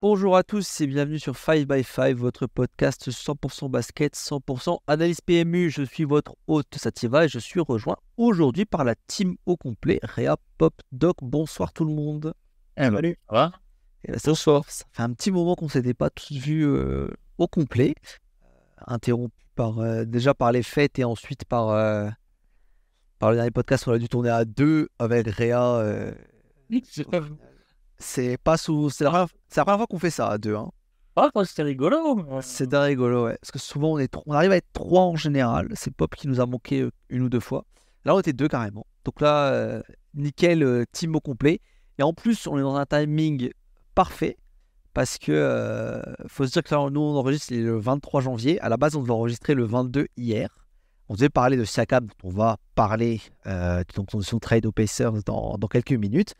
Bonjour à tous et bienvenue sur 5x5, votre podcast 100% basket, 100% analyse PMU. Je suis votre hôte Sativa et je suis rejoint aujourd'hui par la team au complet, Réa, Pop, Doc. Bonsoir tout le monde. Salut, ça va? Et là, ça fait un petit moment qu'on ne s'était pas tous vus au complet, interrompu déjà par les fêtes et ensuite par le dernier podcast qu'on a dû tourner à deux avec Réa. C'est la première fois qu'on fait ça à deux, hein. Ah, quoi, c'était rigolo. C'est d'un rigolo, ouais. Parce que souvent, on arrive à être trois en général. C'est Pop qui nous a manqué une ou deux fois. Là, on était deux carrément. Donc là, nickel, team au complet. Et en plus, on est dans un timing parfait. Parce que faut se dire que là, nous, on enregistre le 23 janvier. À la base, on devait enregistrer le 22 hier. On devait parler de Siakam, dont on va parler donc son trade aux Pacers dans quelques minutes.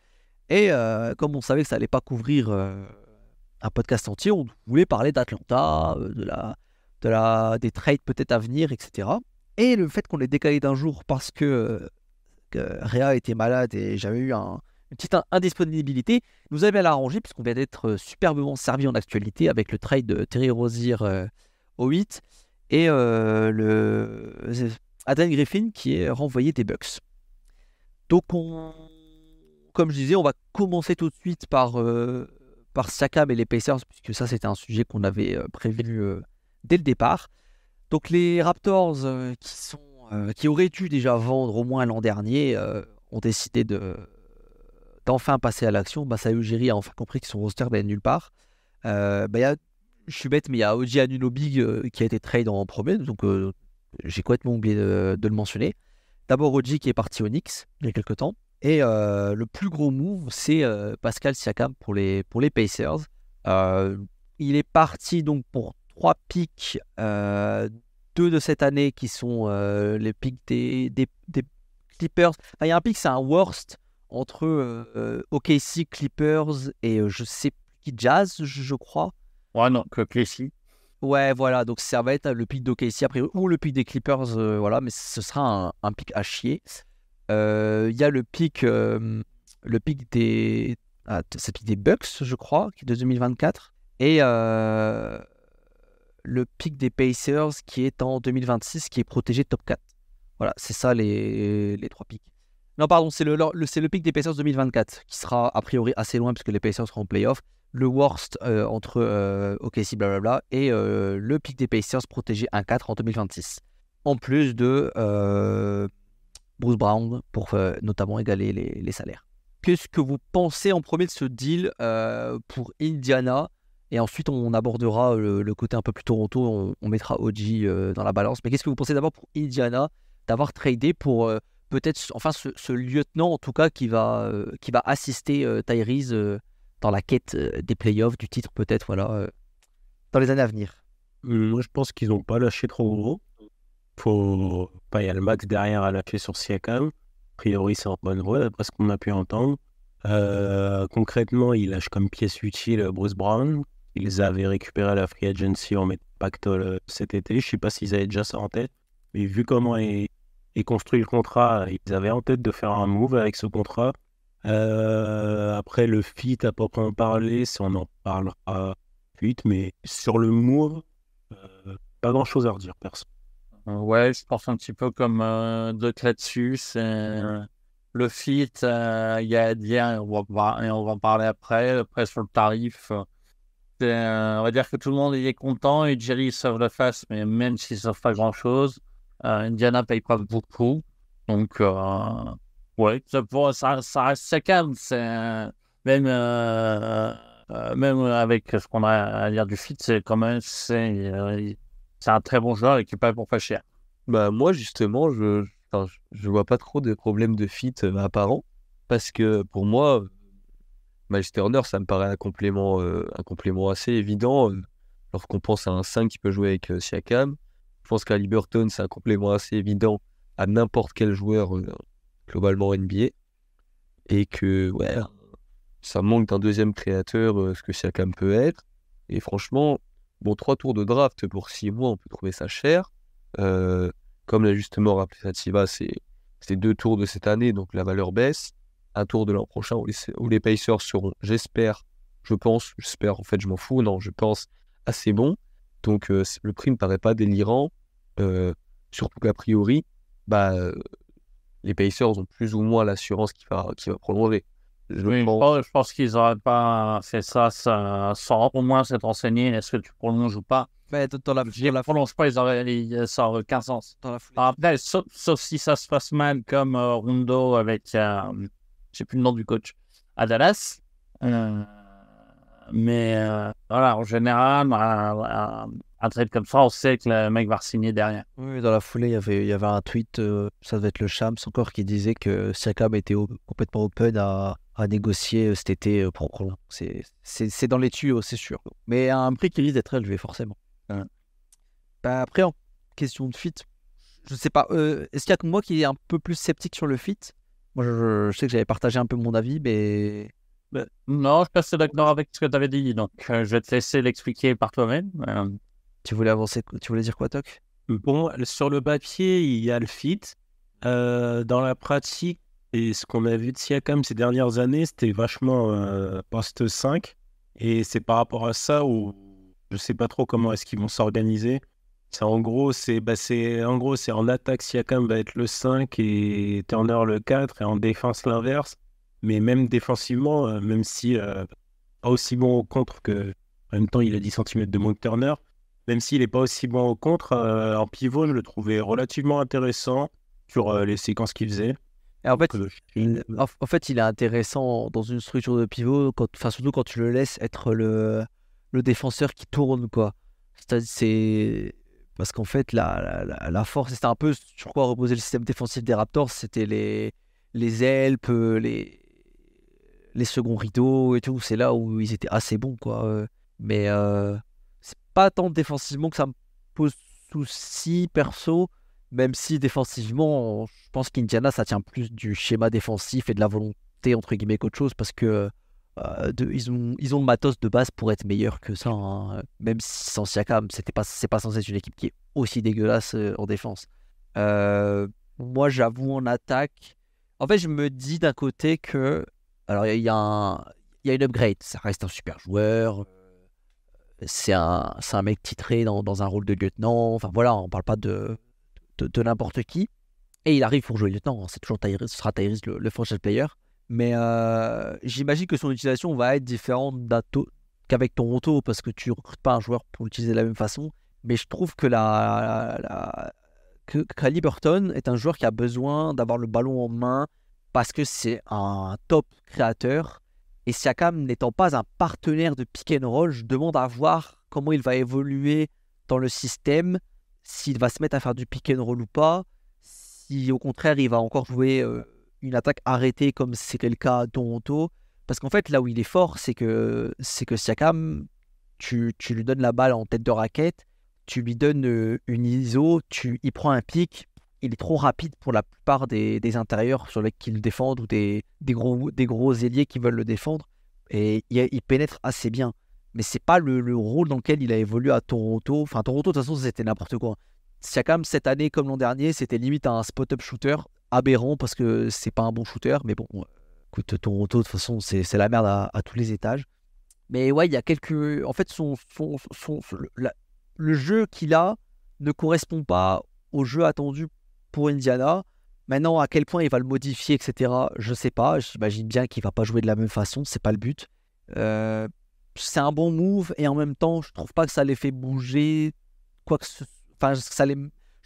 Et comme on savait que ça allait pas couvrir un podcast entier, on voulait parler d'Atlanta, des trades peut-être à venir, etc. Et le fait qu'on l'ait décalé d'un jour parce que Réa était malade et j'avais eu une petite indisponibilité, nous avait arrangé puisqu'on vient d'être superbement servi en actualité avec le trade de Terry Rozier au 8 et Adrian Griffin qui est renvoyé des Bucks. Donc comme je disais, on va commencer tout de suite par Siakam et les Pacers, puisque ça, c'était un sujet qu'on avait prévu dès le départ. Donc, les Raptors, qui auraient dû déjà vendre au moins l'an dernier, ont décidé d'enfin passer à l'action.Asa Ujiri a enfin compris que son roster n'allait nulle part. Je suis bête, mais il y a OG Anunoby qui a été trade en premier, donc j'ai complètement oublié de le mentionner. D'abord, OG qui est parti au Knicks il y a quelques temps. Et le plus gros move, c'est Pascal Siakam pour les Pacers. Il est parti donc pour 3 picks, 2 de cette année qui sont les picks des Clippers. Enfin, il y a un pick, c'est un worst entre OKC, Clippers et je sais plus qui, Jazz, je crois. Ouais, non, que Clécy. Ouais, voilà, donc ça va être le pick d'OKC après ou le pick des Clippers, voilà, mais ce sera un pick à chier. Il y a le pick des Bucks, je crois, qui est de 2024, et le pick des Pacers qui est en 2026, qui est protégé top 4. Voilà, c'est ça les 3 picks. Non, pardon, c'est le pick des Pacers 2024, qui sera a priori assez loin puisque les Pacers seront en playoff. Le worst entre OKC, blablabla, et le pick des Pacers protégé 1-4 en 2026. En plus de Bruce Brown pour notamment égaler les salaires. Qu'est-ce que vous pensez en premier de ce deal pour Indiana? Et ensuite, on abordera le côté un peu plus Toronto, on mettra OG dans la balance. Mais qu'est-ce que vous pensez d'abord pour Indiana d'avoir tradé pour peut-être enfin ce lieutenant en tout cas qui va assister Tyrese dans la quête des playoffs, du titre peut-être, voilà, dans les années à venir? Moi, je pense qu'ils n'ont pas lâché trop gros. Il y a le max derrière à lâcher sur Siakam. A priori, c'est en bonne voie, d'après ce qu'on a pu entendre. Concrètement, ils lâchent comme pièce utile Bruce Brown. Ils avaient récupéré à la free agency en mettant Pactol cet été. Je ne sais pas s'ils avaient déjà ça en tête. Mais vu comment est construit le contrat, ils avaient en tête de faire un move avec ce contrat. Après, le fit, à proprement parler, si on en parlera vite, mais sur le move, pas grand-chose à redire, perso. Ouais, je pense un petit peu comme Doc là-dessus. C'est le fit, il y a à dire, on va en parler après. Après, sur le tarif, on va dire que tout le monde y est content et Jerry sauve la face, mais même s'il ne sauve pas grand-chose, Indiana ne paye pas beaucoup. Donc, ouais, ça reste Siakam. Même, même avec ce qu'on a à dire du fit, c'est quand même c'est un très bon joueur et qui paye pour pas cher. Bah moi justement je vois pas trop de problèmes de fit apparents parce que pour moi Miles Turner ça me paraît un complément assez évident lorsqu'on pense à un 5 qui peut jouer avec Siakam. Je pense qu'à Haliburton c'est un complément assez évident à n'importe quel joueur globalement NBA et que ouais ça manque d'un deuxième créateur ce que Siakam peut être et franchement bon 3 tours de draft pour 6 mois on peut trouver ça cher. Comme l'a justement rappelé Sativa, c'est 2 tours de cette année, donc la valeur baisse. Un tour de l'an prochain où les Pacers seront, j'espère, je pense, j'espère, en fait, je m'en fous, non, je pense assez bon. Donc, le prix me paraît pas délirant. Surtout qu'a priori, les Pacers ont plus ou moins l'assurance qu'il va prolonger. Je pense qu'ils n'auraient pas fait ça sans au moins s'être renseigné. Est-ce que tu prolonges ou pas? Prolonge pas, ça aurait aucun sens. Après, sauf si ça se passe mal comme Rondo avec, je sais plus le nom du coach, à Dallas. Mais voilà, en général, un trade comme ça, on sait que le mec va signer derrière. Oui, dans la foulée, il y avait un tweet, ça devait être le Shams encore, qui disait que Siakam était complètement open à négocier cet été pour prolonger. C'est dans les tuyaux, c'est sûr. Mais à un prix qui risque d'être élevé, forcément. Après, en question de fit, je sais pas. Est-ce qu'il y a que moi qui est un peu plus sceptique sur le fit? Moi, je sais que j'avais partagé un peu mon avis, mais non, je suis assez d'accord avec ce que tu avais dit. Donc, je vais te laisser l'expliquer par toi-même. tu voulais avancer, tu voulais dire quoi, Toc? Pour moi, sur le papier, il y a le fit. Dans la pratique, et ce qu'on a vu de Siakam ces dernières années, c'était vachement poste 5. Et c'est par rapport à ça où je sais pas trop comment est-ce qu'ils vont s'organiser. En gros, c'est en attaque, Siakam va être le 5 et Turner le 4, et en défense l'inverse. Mais même défensivement, même si pas aussi bon au contre que, en même temps, il a 10 cm de moins que Turner, même s'il n'est pas aussi bon au contre, en pivot, je le trouvais relativement intéressant sur les séquences qu'il faisait. Et en fait, il est intéressant dans une structure de pivot, surtout quand tu le laisses être le défenseur qui tourne, quoi. C'est parce qu'en fait, la force, c'était un peu sur quoi reposait le système défensif des Raptors, c'était les helps, les seconds rideaux et tout. C'est là où ils étaient assez bons, quoi. Mais c'est pas tant défensivement que ça me pose souci, perso. Même si défensivement, je pense qu'Indiana, ça tient plus du schéma défensif et de la volonté, entre guillemets, qu'autre chose, parce que ils ont le matos de base pour être meilleurs que ça, hein. Même si sans Siakam, c'est pas censé être une équipe qui est aussi dégueulasse en défense. Moi, j'avoue, en attaque, en fait, je me dis d'un côté que, alors, il y a une upgrade. Ça reste un super joueur. C'est un mec titré dans un rôle de lieutenant. Enfin, voilà, on parle pas de n'importe qui. Et il arrive pour jouer lieutenant, hein. C'est toujours Tyrese, ce sera Tyrese le franchise player. Mais j'imagine que son utilisation va être différente qu'avec Toronto, parce que tu ne recrutes pas un joueur pour l'utiliser de la même façon. Mais je trouve que que Haliburton est un joueur qui a besoin d'avoir le ballon en main, parce que c'est un top créateur. Et Siakam n'étant pas un partenaire de pick and roll, je demande à voir comment il va évoluer dans le système, s'il va se mettre à faire du pick and roll ou pas, si au contraire il va encore jouer une attaque arrêtée comme c'était le cas à Toronto. Parce qu'en fait, là où il est fort, c'est que Siakam, tu lui donnes la balle en tête de raquette, tu lui donnes une ISO, il prend un pic, il est trop rapide pour la plupart des intérieurs sur lesquels le défendent, ou des gros ailiers qui veulent le défendre, et il pénètre assez bien. Mais c'est pas le rôle dans lequel il a évolué à Toronto. Enfin, Toronto, de toute façon, c'était n'importe quoi. Siakam, cette année comme l'an dernier, c'était limite un spot-up shooter aberrant, parce que c'est pas un bon shooter. Mais bon, écoute, Toronto, de toute façon, c'est la merde à tous les étages. Mais ouais, il y a quelques... En fait, le jeu qu'il a ne correspond pas au jeu attendu pour Indiana. Maintenant, à quel point il va le modifier, etc., je sais pas. J'imagine bien qu'il va pas jouer de la même façon, c'est pas le but. C'est un bon move, et en même temps, je trouve pas que ça les fait bouger enfin, je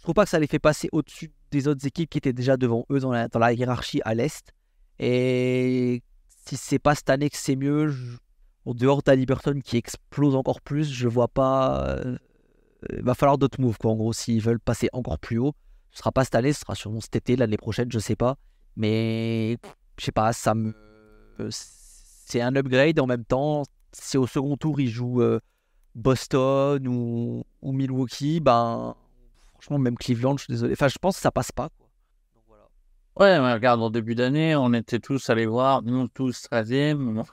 trouve pas que ça les fait passer au-dessus des autres équipes qui étaient déjà devant eux dans la hiérarchie à l'Est. Et si c'est pas cette année que c'est mieux, en dehors d'Haliburton qui explose encore plus, je vois pas. Il va falloir d'autres moves, quoi. En gros, s'ils veulent passer encore plus haut, ce sera pas cette année, ce sera sûrement cet été, l'année prochaine, je sais pas. Mais je sais pas, c'est un upgrade. En même temps, si au second tour il joue Boston ou Milwaukee, ben franchement, même Cleveland, je suis désolé. Enfin, je pense que ça passe pas, quoi. Donc, voilà. Ouais, mais regarde, en début d'année, on était tous allés voir, nous tous 13e.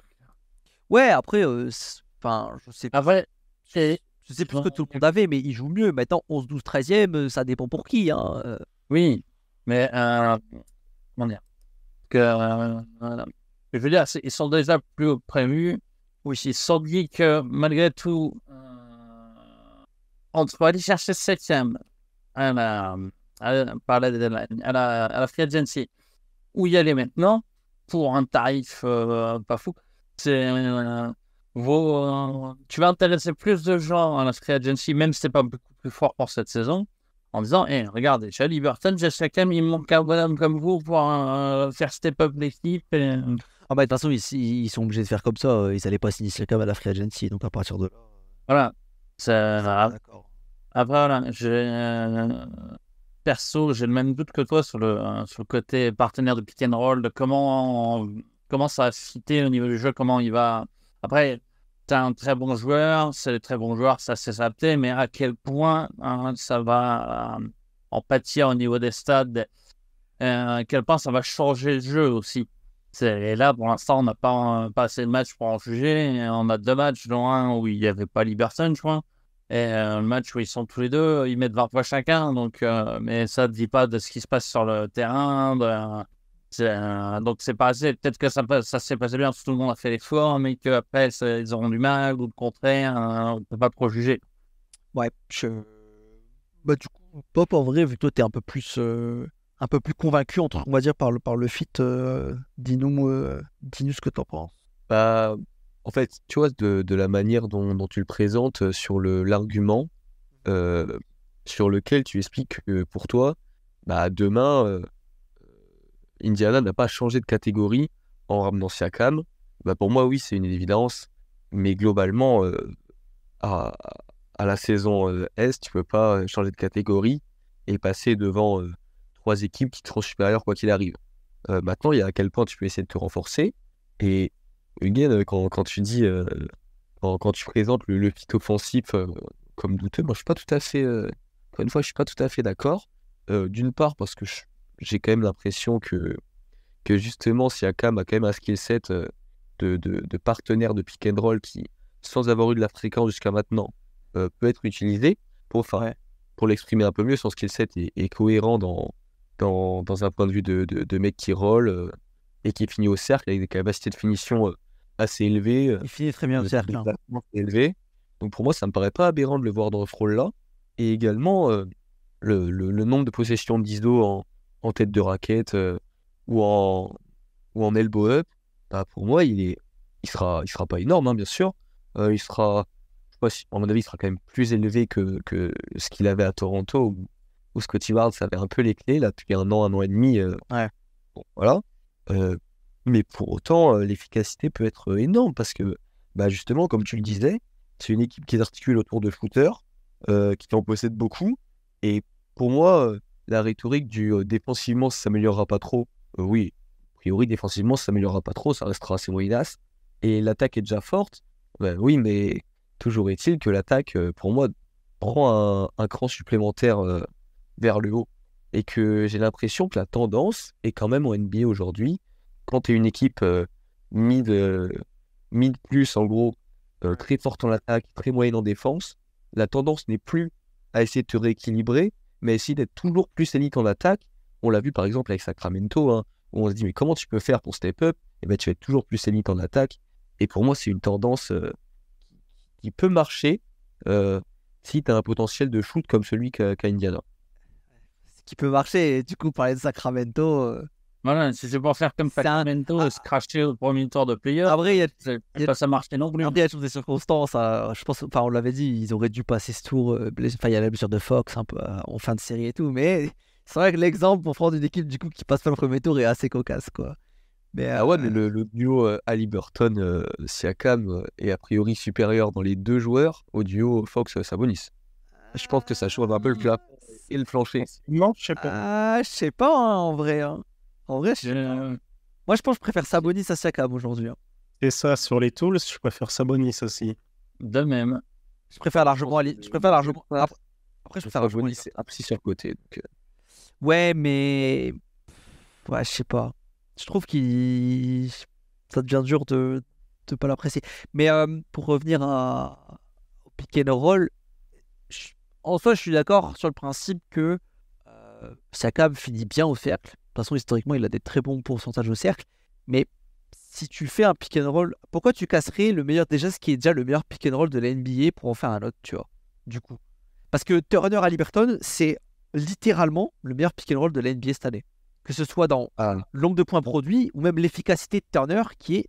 Ouais, après, enfin, je sais Après, je sais plus ce que tout le monde avait, mais il joue mieux. Maintenant, 11, 12, 13e, ça dépend pour qui, hein. oui, mais comment dire je veux dire, ils sont déjà plus haut que prévu. Oui. Ils se sont dit que malgré tout, on doit aller chercher 7e à la free agency, où y aller maintenant pour un tarif pas fou. Tu vas intéresser plus de gens à la free agency, même si c'est pas beaucoup plus fort pour cette saison, en disant regardez, j'ai Liberton, j'ai Siakam, il me manque un bonhomme comme vous pour faire step up l'équipe. Ah bah de toute façon, ils sont obligés de faire comme ça. Ils n'allaient pas signer Siakam à la free agency, donc à partir de là. Voilà. D'accord. Après, voilà, perso, j'ai le même doute que toi sur le côté partenaire de pick and roll, de comment ça va fitter au niveau du jeu, comment il va. Après, tu as un très bon joueur, c'est des très bons joueurs, ça s'est adapté, mais à quel point ça va en pâtir au niveau des stades, à quel point ça va changer le jeu aussi. Et là, pour l'instant, on n'a pas assez de matchs pour en juger. On a 2 matchs, dont un où il n'y avait pas Liberton, je crois. Et le match où ils sont tous les deux, ils mettent 20 points chacun. Donc, mais ça ne dit pas de ce qui se passe sur le terrain. Donc, c'est pas assez. Peut-être que ça s'est passé bien, tout le monde a fait l'effort, mais qu'après, ils auront du mal ou le contraire. On ne peut pas trop juger. Ouais, bah, du coup, Pop, en vrai, vu que toi, t'es un peu plus convaincu, on va dire, par le fit, dis-nous ce que t'en penses. Bah, en fait, tu vois, de la manière dont tu le présentes sur l'argument sur lequel tu expliques que pour toi, bah, demain, Indiana n'a pas changé de catégorie en ramenant Siakam. Bah, pour moi, oui, c'est une évidence. Mais globalement, à la saison Est, tu peux pas changer de catégorie et passer devant 3 équipes qui te seront supérieures quoi qu'il arrive. Maintenant, il y a à quel point tu peux essayer de te renforcer. Et again, quand tu dis, quand tu présentes le fit offensif comme douteux, moi je suis pas tout à fait, encore une fois, je suis pas tout à fait d'accord. D'une part parce que j'ai quand même l'impression que justement Siakam a quand même un skill set de partenaire de pick and roll qui, sans avoir eu de la fréquence jusqu'à maintenant, peut être utilisé pour l'exprimer un peu mieux. Son skill set est cohérent dans un point de vue de mec qui roll et qui finit au cercle avec des capacités de finition assez élevées. Il finit très bien au cercle. Élevé. Donc pour moi, ça me paraît pas aberrant de le voir dans ce rôle-là. Et également, le nombre de possessions d'ISO en tête de raquette ou en elbow up, bah pour moi, il sera pas énorme, hein, bien sûr. Il sera, je sais pas si, à mon avis, il sera quand même plus élevé que ce qu'il avait à Toronto, où Scottie Barnes avait un peu les clés là depuis un an et demi. Ouais. Bon, voilà. Mais pour autant, l'efficacité peut être énorme parce que, bah justement, comme tu le disais, c'est une équipe qui s'articule autour de shooters, qui en possède beaucoup. Et pour moi, la rhétorique du défensivement, ça s'améliorera pas trop. Oui, a priori, défensivement, ça s'améliorera pas trop, ça restera assez moyennasse. Et l'attaque est déjà forte. Oui, mais toujours est-il que l'attaque, pour moi, prend un cran supplémentaire vers le haut. Et que j'ai l'impression que la tendance est quand même en NBA aujourd'hui, quand tu es une équipe mid plus, en gros, très forte en attaque, très moyenne en défense, la tendance n'est plus à essayer de te rééquilibrer, mais à essayer d'être toujours plus élite en attaque. On l'a vu par exemple avec Sacramento, hein, où on se dit mais comment tu peux faire pour step up? Et ben tu vas être toujours plus élite en attaque. Et pour moi, c'est une tendance qui peut marcher si tu as un potentiel de shoot comme celui qu'a Indiana. Qui peut marcher, et du coup, parler de Sacramento. Voilà, si c'est pour faire comme Sacramento, se cracher au premier tour de player, après, ça marchait non plus. Après, il y a toujours des circonstances. Je pense, enfin, on l'avait dit, ils auraient dû passer ce tour. Enfin, il y a la blessure de Fox un peu en fin de série et tout. Mais c'est vrai que l'exemple pour prendre une équipe du coup qui passe pas le premier tour est assez cocasse, quoi. Mais, Ah ouais, mais le duo Haliburton-Siakam est a priori supérieur dans les 2 joueurs au duo Fox-Sabonis. Je pense que ça change un peu le plafond et le plancher. Non, je sais pas. Je sais pas, hein, en vrai. Hein. En vrai, moi, je pense que je préfère Sabonis à Siakam aujourd'hui. Hein. C'est ça, sur les tools, je préfère Sabonis aussi. De même. Je préfère largement. Après, je préfère largement. Sabonis, c'est un petit surcoté. Donc... Ouais, mais. Ouais, je sais pas. Je trouve ça devient dur de pas l'apprécier. Mais pour revenir au pick and roll, en soi, je suis d'accord sur le principe que Siakam finit bien au cercle. De toute façon, historiquement, il a des très bons pourcentages au cercle. Mais si tu fais un pick and roll, pourquoi tu casserais le meilleur, déjà ce qui est déjà le meilleur pick and roll de la NBA pour en faire un autre, tu vois, du coup. Parce que Turner à Liberton, c'est littéralement le meilleur pick and roll de la NBA cette année. Que ce soit dans Ah, le nombre de points produits ou même l'efficacité de Turner qui est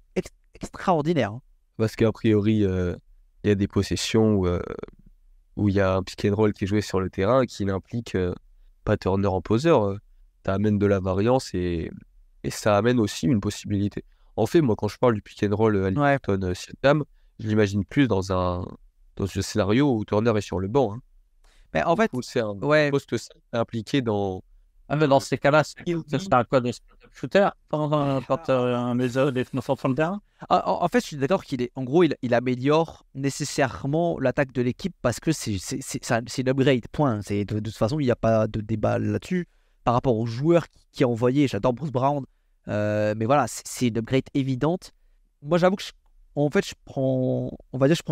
extraordinaire. Hein. parce qu'a priori, il y a des possessions où il y a un pick and roll qui est joué sur le terrain qui n'implique pas Turner en poseur. Ça amène de la variance et ça amène aussi une possibilité. En fait, moi, quand je parle du pick and roll à Ouais. Liberton Siakam, je l'imagine plus dans un scénario où Turner est sur le banc. Hein, Mais en fait, où c'est un ouais. poste 5 impliqué dans. Ah, mais dans ces cas-là, c'est un quoi de shooter quand les autres défenseurs sur le terrain? En fait, je suis d'accord qu'il est, en gros, il améliore nécessairement l'attaque de l'équipe parce que c'est une upgrade. Point. De toute façon, il n'y a pas de débat là-dessus par rapport aux joueurs qui a envoyé. J'adore Bruce Brown, mais voilà, c'est une upgrade évidente. Moi, j'avoue que en fait, je prends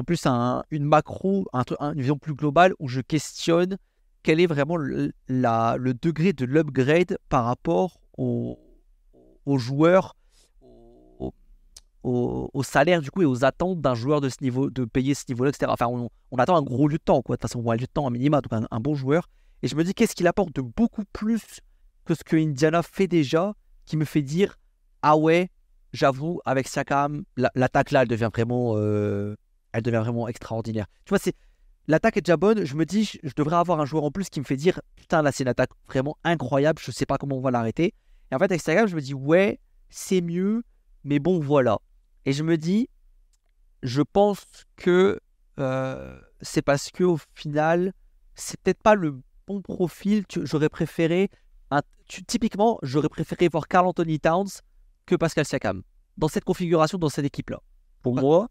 plus une macro, une vision plus globale où je questionne quel est vraiment le degré de l'upgrade par rapport aux joueurs, au salaire du coup et aux attentes d'un joueur de ce niveau, de payer ce niveau-là, etc. Enfin, on attend un gros lieutenant, quoi. De toute façon, on voit un lieutenant à minima, donc un bon joueur. Et je me dis, qu'est-ce qu'il apporte de beaucoup plus que ce que Indiana fait déjà, qui me fait dire, ah ouais, j'avoue, avec Siakam, l'attaque là, elle devient vraiment extraordinaire. Tu vois, l'attaque est déjà bonne. Je me dis, je devrais avoir un joueur en plus qui me fait dire, putain, là, c'est une attaque vraiment incroyable. Je sais pas comment on va l'arrêter. Et en fait, avec Siakam, je me dis, ouais, c'est mieux, mais bon, voilà. Et je me dis, je pense que c'est parce que au final, c'est peut-être pas le bon profil. J'aurais préféré, typiquement, j'aurais préféré voir Karl Anthony Towns que Pascal Siakam dans cette configuration, dans cette équipe-là. Pour moi,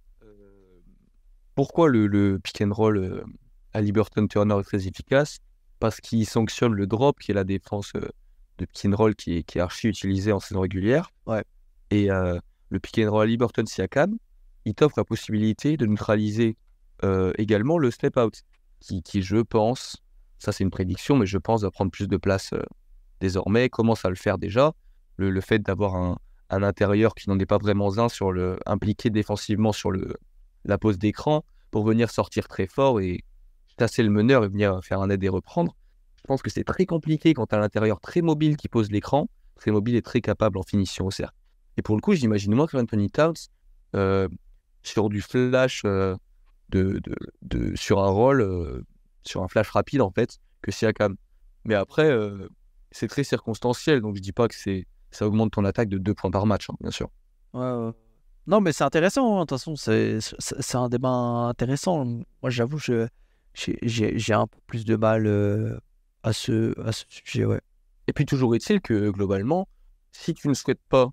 pourquoi le pick and roll à Liberton Turner est très efficace? Parce qu'il sanctionne le drop, qui est la défense de pick and roll qui est archi utilisée en saison régulière. Ouais. Et le pick and roll à Liberton Siakam, il t'offre la possibilité de neutraliser également le step out, qui je pense, ça c'est une prédiction, mais je pense va prendre plus de place désormais, commence à le faire déjà. Le fait d'avoir un intérieur qui n'en est pas vraiment un impliqué défensivement sur la pose d'écran pour venir sortir très fort et tasser le meneur et venir faire un aide et reprendre. Je pense que c'est très compliqué quand tu as l'intérieur très mobile qui pose l'écran, très mobile et très capable en finition au cercle. Et pour le coup, j'imagine moi que Anthony Towns sur du flash sur un roll, sur un flash rapide en fait, que Siakam. Mais après, c'est très circonstanciel, donc je dis pas que ça augmente ton attaque de 2 points par match, hein, bien sûr. Ouais. Non, mais c'est intéressant. Hein. De toute façon, c'est un débat intéressant. Moi, j'avoue, j'ai un peu plus de mal à ce sujet. Ouais. Et puis toujours est-il que globalement, si tu ne souhaites pas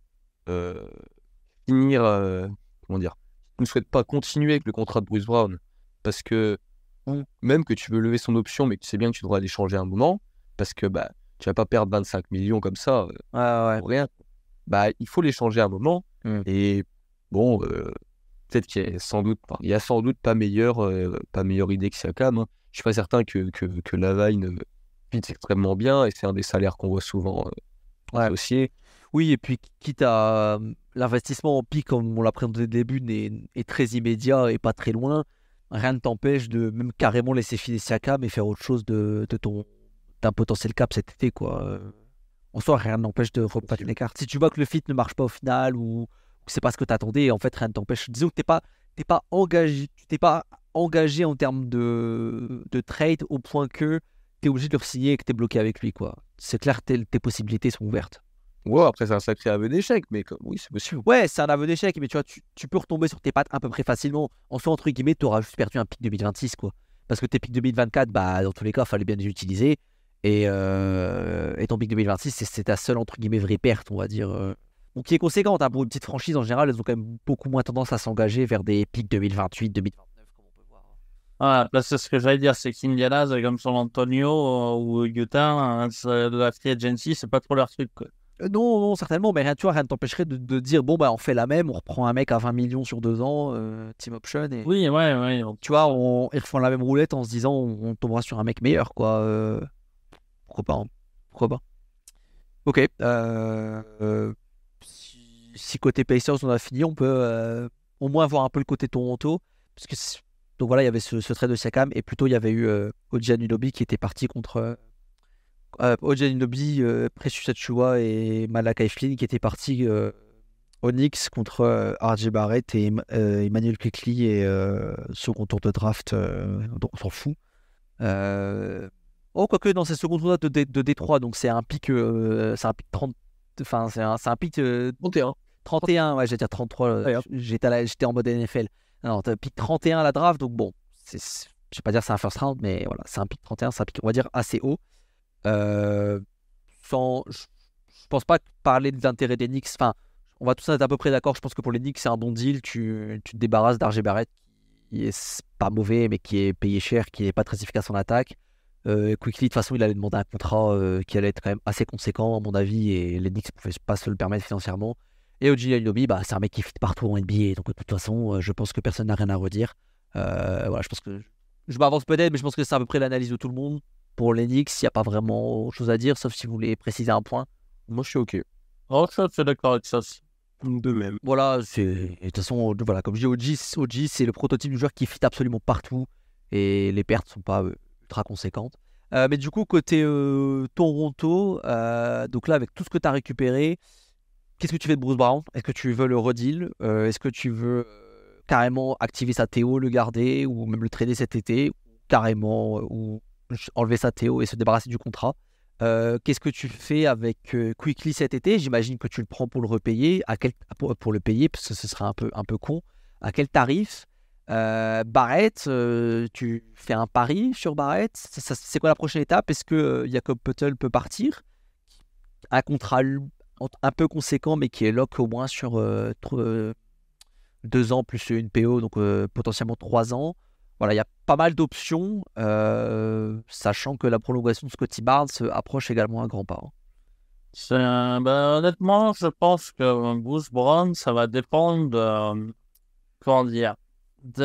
finir, comment dire, tu ne souhaites pas continuer avec le contrat de Bruce Brown, parce que même que tu veux lever son option, mais que tu sais bien que tu devras l'échanger à un moment, parce que tu vas pas perdre 25 millions comme ça pour rien. Il faut l'échanger à un moment. Et bon, peut-être qu'il y a sans doute pas meilleure idée que Siakam. Hein. Je suis pas certain que Lavine fit extrêmement bien, et c'est un des salaires qu'on voit souvent associés. Oui, et puis quitte à l'investissement en pic, comme on l'a présenté au début, est très immédiat et pas très loin. Rien ne t'empêche de même carrément laisser filer Siakam et faire autre chose d'un potentiel cap cet été, quoi. En soi, rien n'empêche de rebattre les cartes. Si tu vois que le fit ne marche pas au final ou que c'est pas ce que tu attendais, en fait, rien ne t'empêche. Disons que t'es pas engagé en termes de trade au point que tu es obligé de le signer et que tu es bloqué avec lui, quoi. C'est clair que tes possibilités sont ouvertes. Ouais, après, c'est un sacré aveu d'échec, mais oui, c'est possible. Ouais, c'est un aveu d'échec, mais tu vois, tu peux retomber sur tes pattes à peu près facilement. En soi, entre guillemets, tu auras juste perdu un pic 2026, quoi. Parce que tes pics 2024, dans tous les cas, il fallait bien les utiliser. Et ton pic 2026, c'est ta seule, entre guillemets, vraie perte, on va dire. Donc, qui est conséquente. Hein, pour une petite franchise, en général, elles ont quand même beaucoup moins tendance à s'engager vers des pics 2028, 2029, comme on peut voir. Ah, là, c'est ce que j'allais dire, c'est qu'Indiana, c'est comme San Antonio ou Utah, de la free agency, c'est pas trop leur truc, quoi. Non, certainement, mais tu vois, rien ne t'empêcherait de dire, bon, on fait la même, on reprend un mec à 20 millions sur 2 ans, team option, et Oui, ouais. tu vois, ils refont la même roulette en se disant, on tombera sur un mec meilleur, quoi. Pourquoi pas, hein. Pourquoi pas. Ok. si côté Pacers on a fini, on peut au moins voir un peu le côté Toronto. Parce que donc voilà, il y avait ce trade de Siakam et plutôt il y avait eu OG Anunoby qui était parti contre OG Anunoby, Precious Achiuwa et Malachi Flynn qui étaient partis au Knicks contre RJ Barrett et Emmanuel Quickley et second tour de draft, donc on s'en fout. Quoique dans ces second tours de Détroit, donc c'est un pic 30, enfin c'est un pic 31, ouais, j'allais dire 33, j'étais en mode NFL. Non, t'as pic 31 à la draft, donc bon, je vais pas dire c'est un first round, mais voilà, c'est un pic 31, c'est un pic, on va dire, assez haut. Je pense pas parler de l'intérêt des Knicks, enfin, on va tous être à peu près d'accord, je pense que pour les Knicks, c'est un bon deal, tu te débarrasses d'RJ Barrett, qui est pas mauvais, mais qui est payé cher, qui n'est pas très efficace en attaque. Quickly, de toute façon, il allait demander un contrat qui allait être quand même assez conséquent, à mon avis, et les Knicks ne pouvaient pas se le permettre financièrement. Et OG Anunoby, c'est un mec qui fit partout en NBA, donc de toute façon, je pense que personne n'a rien à redire. Voilà, je pense que je m'avance peut-être, mais je pense que c'est à peu près l'analyse de tout le monde. Pour les Knicks, il n'y a pas vraiment autre chose à dire, sauf si vous voulez préciser un point. Moi, je suis OK. Oh, je suis assez d'accord avec ça. De même. Voilà, de toute façon, voilà, comme je dis, OG, c'est le prototype du joueur qui fit absolument partout, et les pertes ne sont pas ultra conséquentes. Mais du coup, côté Toronto, donc là, avec tout ce que tu as récupéré, qu'est-ce que tu fais de Bruce Brown? Est-ce que tu veux le redeal? Est-ce que tu veux carrément activer sa Théo, le garder, ou même le trader cet été, carrément, ou enlever sa Théo et se débarrasser du contrat? Qu'est-ce que tu fais avec Quickly cet été? J'imagine que tu le prends pour le repayer, pour le payer, parce que ce serait un peu con. À quel tarif? Barrett, tu fais un pari sur Barrett? C'est quoi la prochaine étape? Est-ce que Jakob Poeltl peut partir? Un contrat un peu conséquent, mais qui est lock au moins sur 2 ans plus une PO, donc potentiellement 3 ans. Voilà, il y a pas mal d'options, sachant que la prolongation de Scottie Barnes approche également à grands pas. Honnêtement, je pense que Bruce Brown, ça va dépendre de, comment dire, de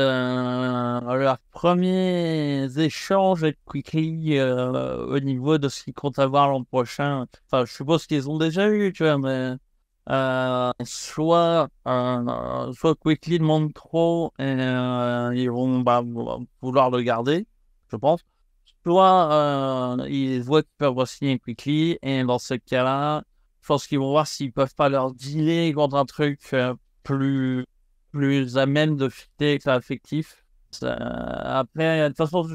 leurs premiers échanges avec Quickly au niveau de ce qu'ils comptent avoir l'an prochain. Enfin, je suppose qu'ils ont déjà eu, tu vois, mais soit Quickly demande trop et ils vont vouloir le garder, je pense. Soit ils voient qu'ils peuvent re-signer Quickly et dans ce cas-là, je pense qu'ils vont voir s'ils peuvent pas leur dealer contre un truc plus à même de fitter que ça affectif. Après, de toute façon,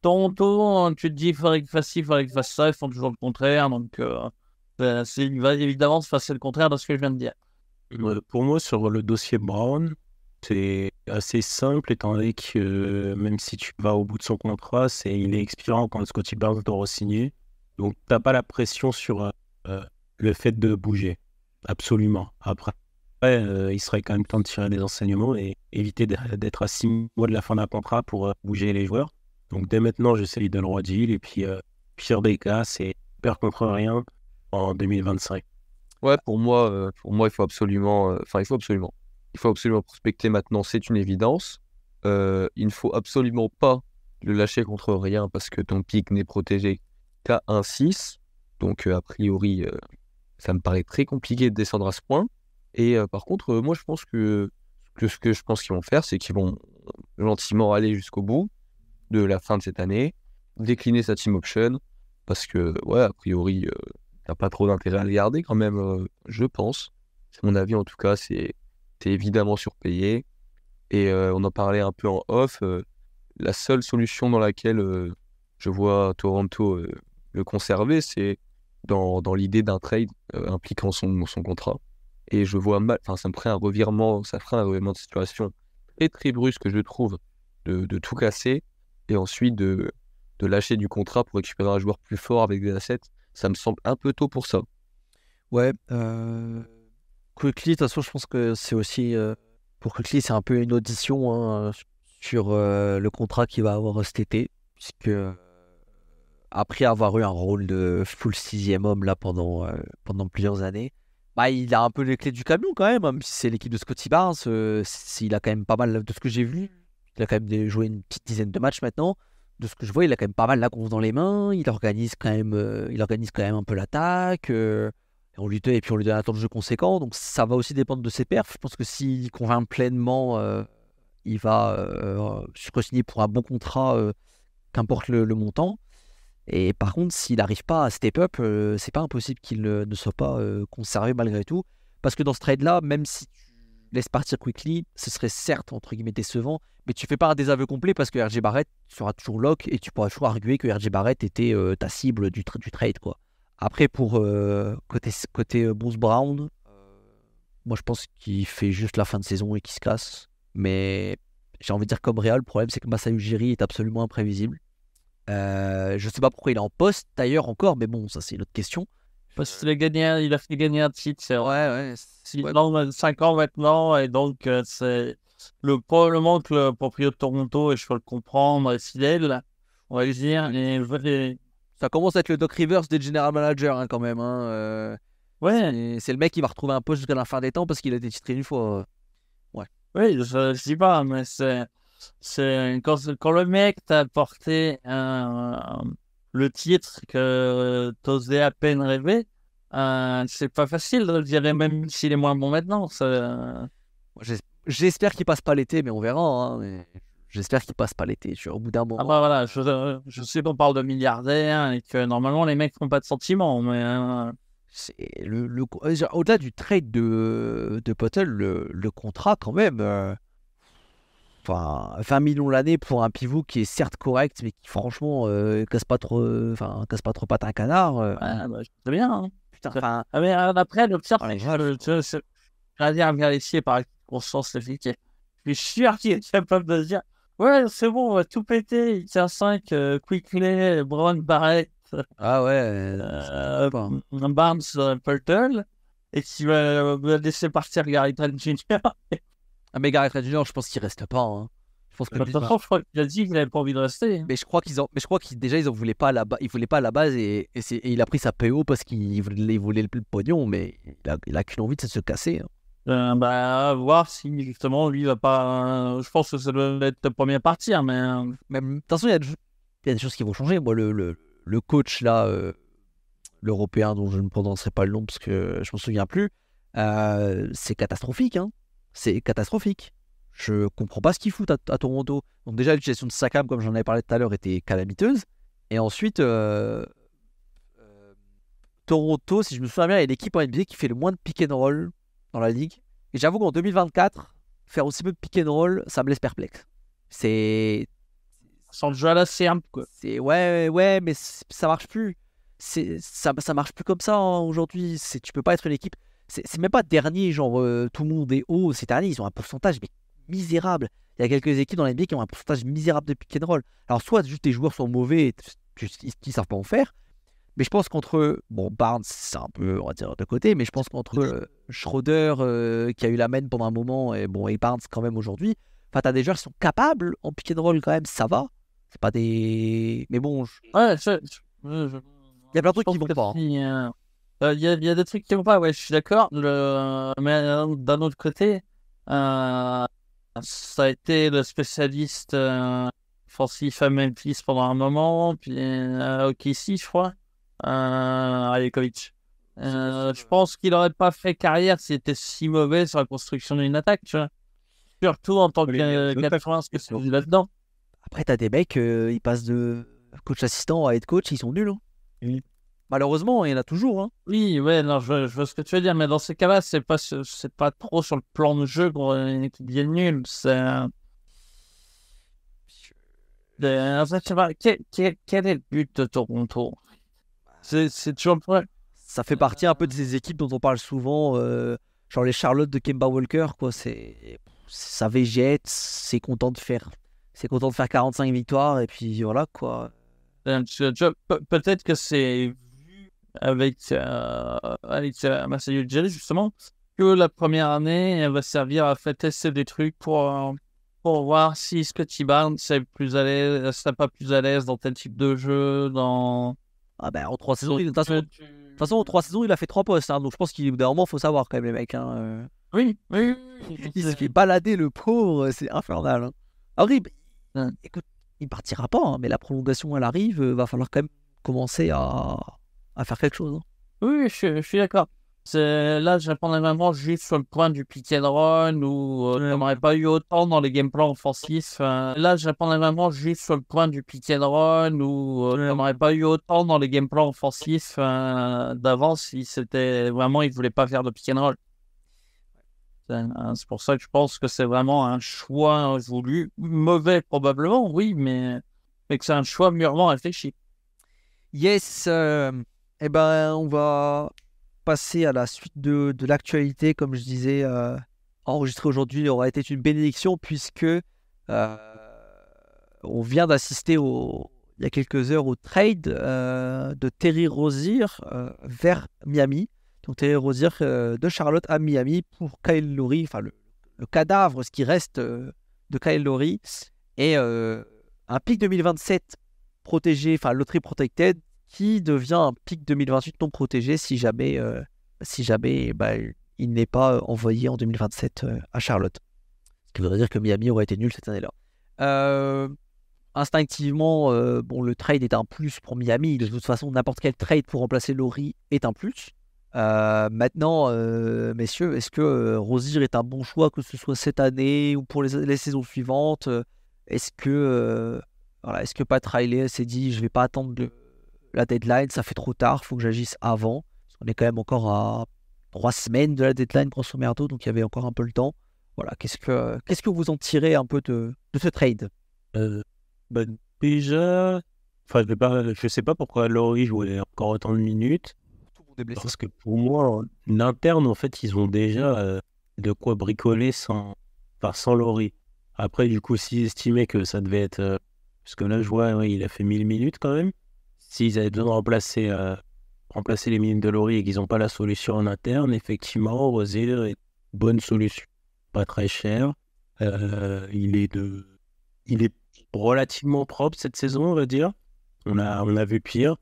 Toronto, tu te dis il faudrait qu'il fasse ci, il faudrait qu'il fasse ça, ils font toujours le contraire, donc il va évidemment se passer le contraire de ce que je viens de dire. Pour moi, sur le dossier Brown, c'est assez simple, étant donné que même si tu vas au bout de son contrat, il est expirant quand Scottie Barnes doit re-signer. Donc, tu n'as pas la pression sur le fait de bouger. Absolument. Après, il serait quand même temps de tirer des enseignements et éviter d'être à 6 mois de la fin d'un contrat pour bouger les joueurs. Donc, dès maintenant, j'essaie de le redeal. Et puis, pire des cas, c'est perdre contre rien en 2025. Ouais, pour moi, il faut absolument, il faut absolument prospecter maintenant, c'est une évidence. Il ne faut absolument pas le lâcher contre rien parce que ton pic n'est protégé qu'à 1,6. Donc, a priori, ça me paraît très compliqué de descendre à ce point. Et par contre, moi, je pense que ce que je pense qu'ils vont faire, c'est qu'ils vont gentiment aller jusqu'au bout de la fin de cette année, décliner sa team option, parce que, ouais, a priori, t'as pas trop d'intérêt à le garder quand même, je pense. C'est mon avis, en tout cas, c'est évidemment surpayé. Et on en parlait un peu en off. La seule solution dans laquelle je vois Toronto le conserver, c'est dans l'idée d'un trade impliquant son contrat. Et je vois mal, enfin, ça ferait un revirement de situation très brusque, je trouve, de tout casser et ensuite de lâcher du contrat pour récupérer un joueur plus fort avec des assets. Ça me semble un peu tôt pour ça. Ouais, Quickly, de toute façon, je pense que c'est aussi, pour Quickly, c'est un peu une audition sur le contrat qu'il va avoir cet été, puisque après avoir eu un rôle de full 6e homme là pendant plusieurs années, il a un peu les clés du camion quand même si c'est l'équipe de Scottie Barnes. Il a quand même pas mal, de ce que j'ai vu, il a quand même joué une petite dizaine de matchs maintenant. De ce que je vois, il a quand même pas mal la conf dans les mains. Il organise quand même un peu l'attaque. et puis on lui donne un temps de jeu conséquent. Donc ça va aussi dépendre de ses perfs. Je pense que s'il convainc pleinement, il va re-signer pour un bon contrat, qu'importe le montant. Et par contre, s'il n'arrive pas à step up, c'est pas impossible qu'il ne soit pas conservé malgré tout. Parce que dans ce trade-là, même si tu laisses partir Quickly, ce serait certes entre guillemets décevant, mais tu fais pas un désaveu complet parce que RJ Barrett sera toujours lock et tu pourras toujours arguer que RJ Barrett était ta cible du trade, quoi. Après, pour côté Bruce Brown, moi je pense qu'il fait juste la fin de saison et qu'il se casse. Mais j'ai envie de dire comme Real, le problème c'est que Masai Ujiri est absolument imprévisible. Je sais pas pourquoi il est en poste d'ailleurs encore, mais bon, ça c'est une autre question. Parce qu'il il a fait gagner un titre, c'est vrai. Ouais. Il a 5 ans maintenant, et donc c'est probablement que le propriétaire de Toronto, et je peux le comprendre, est fidèle, on va le dire. Et Ça commence à être le Doc Rivers des general managers, hein, quand même. Hein. ouais, C'est le mec qui va retrouver un poste jusqu'à la fin des temps parce qu'il a été titré une fois. oui, je dis pas, mais c'est quand le mec t'a apporté le titre que t'osais à peine rêver, c'est pas facile de le dire, même s'il est moins bon maintenant. J'espère qu'il passe pas l'été, mais on verra. Hein, mais j'espère qu'il passe pas l'été. Au bout d'un moment. Ah bah voilà, je sais qu'on parle de milliardaires et que normalement les mecs n'ont pas de sentiments, mais C'est au-delà du trade de Potel, le contrat quand même. Enfin, 20 millions l'année pour un pivot qui est certes correct, mais qui franchement casse pas trop patte à un canard. ouais, bah, c'est bien. Hein. Putain, enfin, Mais après, le pire, Ouais, j'allais dire vérifier par conscience le fait que je suis sûr qu'il est capable de se dire ouais, c'est bon, on va tout péter. Il tient 5, Quickley, Brown, Barrett, ah ouais. Barnes, Purtle, et qui va laisser partir Gary Trent Jr. Ah, mais Gareth Trent Jr., je pense qu'il reste pas. Hein. Je pense que De toute façon, je crois qu'il a dit qu'il n'avait pas envie de rester. mais je crois qu'ils déjà ils en voulaient pas ils voulaient pas à la base et il a pris sa PO parce qu'il voulait le pognon, mais il a qu'une envie de se casser. Hein. Bah, voir si justement lui va pas. Je pense que ça doit être le premier à partir, mais. Même, de toute façon, il y a des choses qui vont changer. Moi, le coach là, l'Européen dont je ne prononcerai pas le nom parce que je m'en souviens plus, c'est catastrophique. Hein. C'est catastrophique. Je comprends pas ce qu'ils foutent à Toronto. Donc déjà, l'utilisation de Sakam, comme j'en avais parlé tout à l'heure, était calamiteuse. Et ensuite, Toronto, si je me souviens bien, est l'équipe en NBA qui fait le moins de pick and roll dans la ligue. Et j'avoue qu'en 2024, faire aussi peu de pick and roll, ça me laisse perplexe. C'est Sans le jeu à la serbe, quoi. ouais, mais ça marche plus. Ça marche plus comme ça hein, aujourd'hui. Tu peux pas être une équipe. C'est même pas dernier, genre tout le monde est haut cette année. Ils ont un pourcentage mais misérable. Il y a quelques équipes dans la NBA qui ont un pourcentage misérable de pick and roll. Alors soit juste tes joueurs sont mauvais, et ils savent pas en faire. Mais je pense qu'entre Barnes, c'est un peu on va dire de côté, mais je pense qu'entre Schroeder qui a eu la main pendant un moment et Barnes quand même aujourd'hui. Enfin, t'as des joueurs qui sont capables en pick and roll quand même, ça va. C'est pas des. Mais bon. Ouais, Il y a plein de trucs qui vont pas. Hein. Il y a des trucs qui vont pas, ouais, je suis d'accord. Mais d'un autre côté, ça a été le spécialiste offensif à Memphis pendant un moment, puis OKC, je crois, Ajakovic. Je pense qu'il n'aurait pas fait carrière s'il était si mauvais sur la construction d'une attaque, tu vois. Surtout en tant que 80 que c'est là-dedans. Après, t'as des mecs, ils passent de coach assistant à head coach, ils sont nuls. Hein. Oui. Malheureusement, il y en a toujours. Hein. Oui, ouais, non, je vois ce que tu veux dire, mais dans ces cas-là, c'est pas trop sur le plan de jeu qu'on a une équipe bien nulle. C'est. En fait, je sais pas, quel est le but de Toronto? C'est toujours le problème. Ça fait partie un peu de ces équipes dont on parle souvent, genre les Charlotte de Kemba Walker, quoi. Ça végète, c'est content de faire 45 victoires et puis voilà, quoi. Peut-être que c'est vu avec Masai Ujiri, justement, que la première année, elle va servir à faire tester des trucs pour voir si Scottie Barnes serait pas plus à l'aise dans tel type de jeu, dans. Ah ben, en 3 saisons, de toute façon, en 3 saisons, il a fait 3 postes. Hein, donc je pense qu'il d'un moment, faut savoir quand même, les mecs. Hein, Oui. Il se fait balader, le pauvre, c'est infernal. Hein. Alors, écoute, il partira pas, hein, mais la prolongation, elle arrive, va falloir quand même commencer à faire quelque chose. Hein. Oui, je suis d'accord. Là, je répondais vraiment juste sur le point du pick and run où Ouais. t'en aurais pas eu autant dans les game plans offensifs. Là, je répondais vraiment juste sur le point du pick and run où t'en aurais pas eu autant dans les game plans offensifs d'avance si c'était vraiment, ils voulaient pas faire de pick and roll. C'est pour ça que je pense que c'est vraiment un choix voulu. Mauvais probablement, oui, mais que c'est un choix mûrement réfléchi. Yes, eh ben, on va passer à la suite de l'actualité. Comme je disais, enregistrer aujourd'hui aura été une bénédiction puisque on vient d'assister il y a quelques heures au trade de Terry Rozier vers Miami. Donc Terry Rozier de Charlotte à Miami pour Kyle Lowry, enfin le cadavre, ce qui reste de Kyle Lowry, et un pick 2027 protégé, enfin lottery protected, qui devient un pick 2028 non protégé si jamais il n'est pas envoyé en 2027 à Charlotte. Ce qui voudrait dire que Miami aurait été nul cette année-là. Instinctivement, le trade est un plus pour Miami. De toute façon, n'importe quel trade pour remplacer Lowry est un plus. Maintenant, messieurs, est-ce que Rozier est un bon choix, que ce soit cette année ou pour les saisons suivantes? Est-ce que Pat Riley s'est dit, je vais pas attendre la deadline, ça fait trop tard, faut que j'agisse avant. Parce qu'on est quand même encore à 3 semaines de la deadline, grosso merdo, donc il y avait encore un peu le temps. Voilà, qu'est-ce que vous en tirez un peu de ce trade? Bah, déjà, enfin, je sais pas pourquoi Laurie jouait encore autant de minutes. Tout le monde est blessé. Parce que pour moi, en interne, en fait, ils ont déjà de quoi bricoler sans Laurie. Après, du coup, s'ils estimaient que ça devait être. Parce que là, je vois, ouais, il a fait 1000 minutes quand même. S'ils avaient besoin de remplacer les minutes de Laurie et qu'ils n'ont pas la solution en interne, effectivement, Rozier est une bonne solution. Pas très cher. Il est relativement propre cette saison, on va dire. On a vu pire.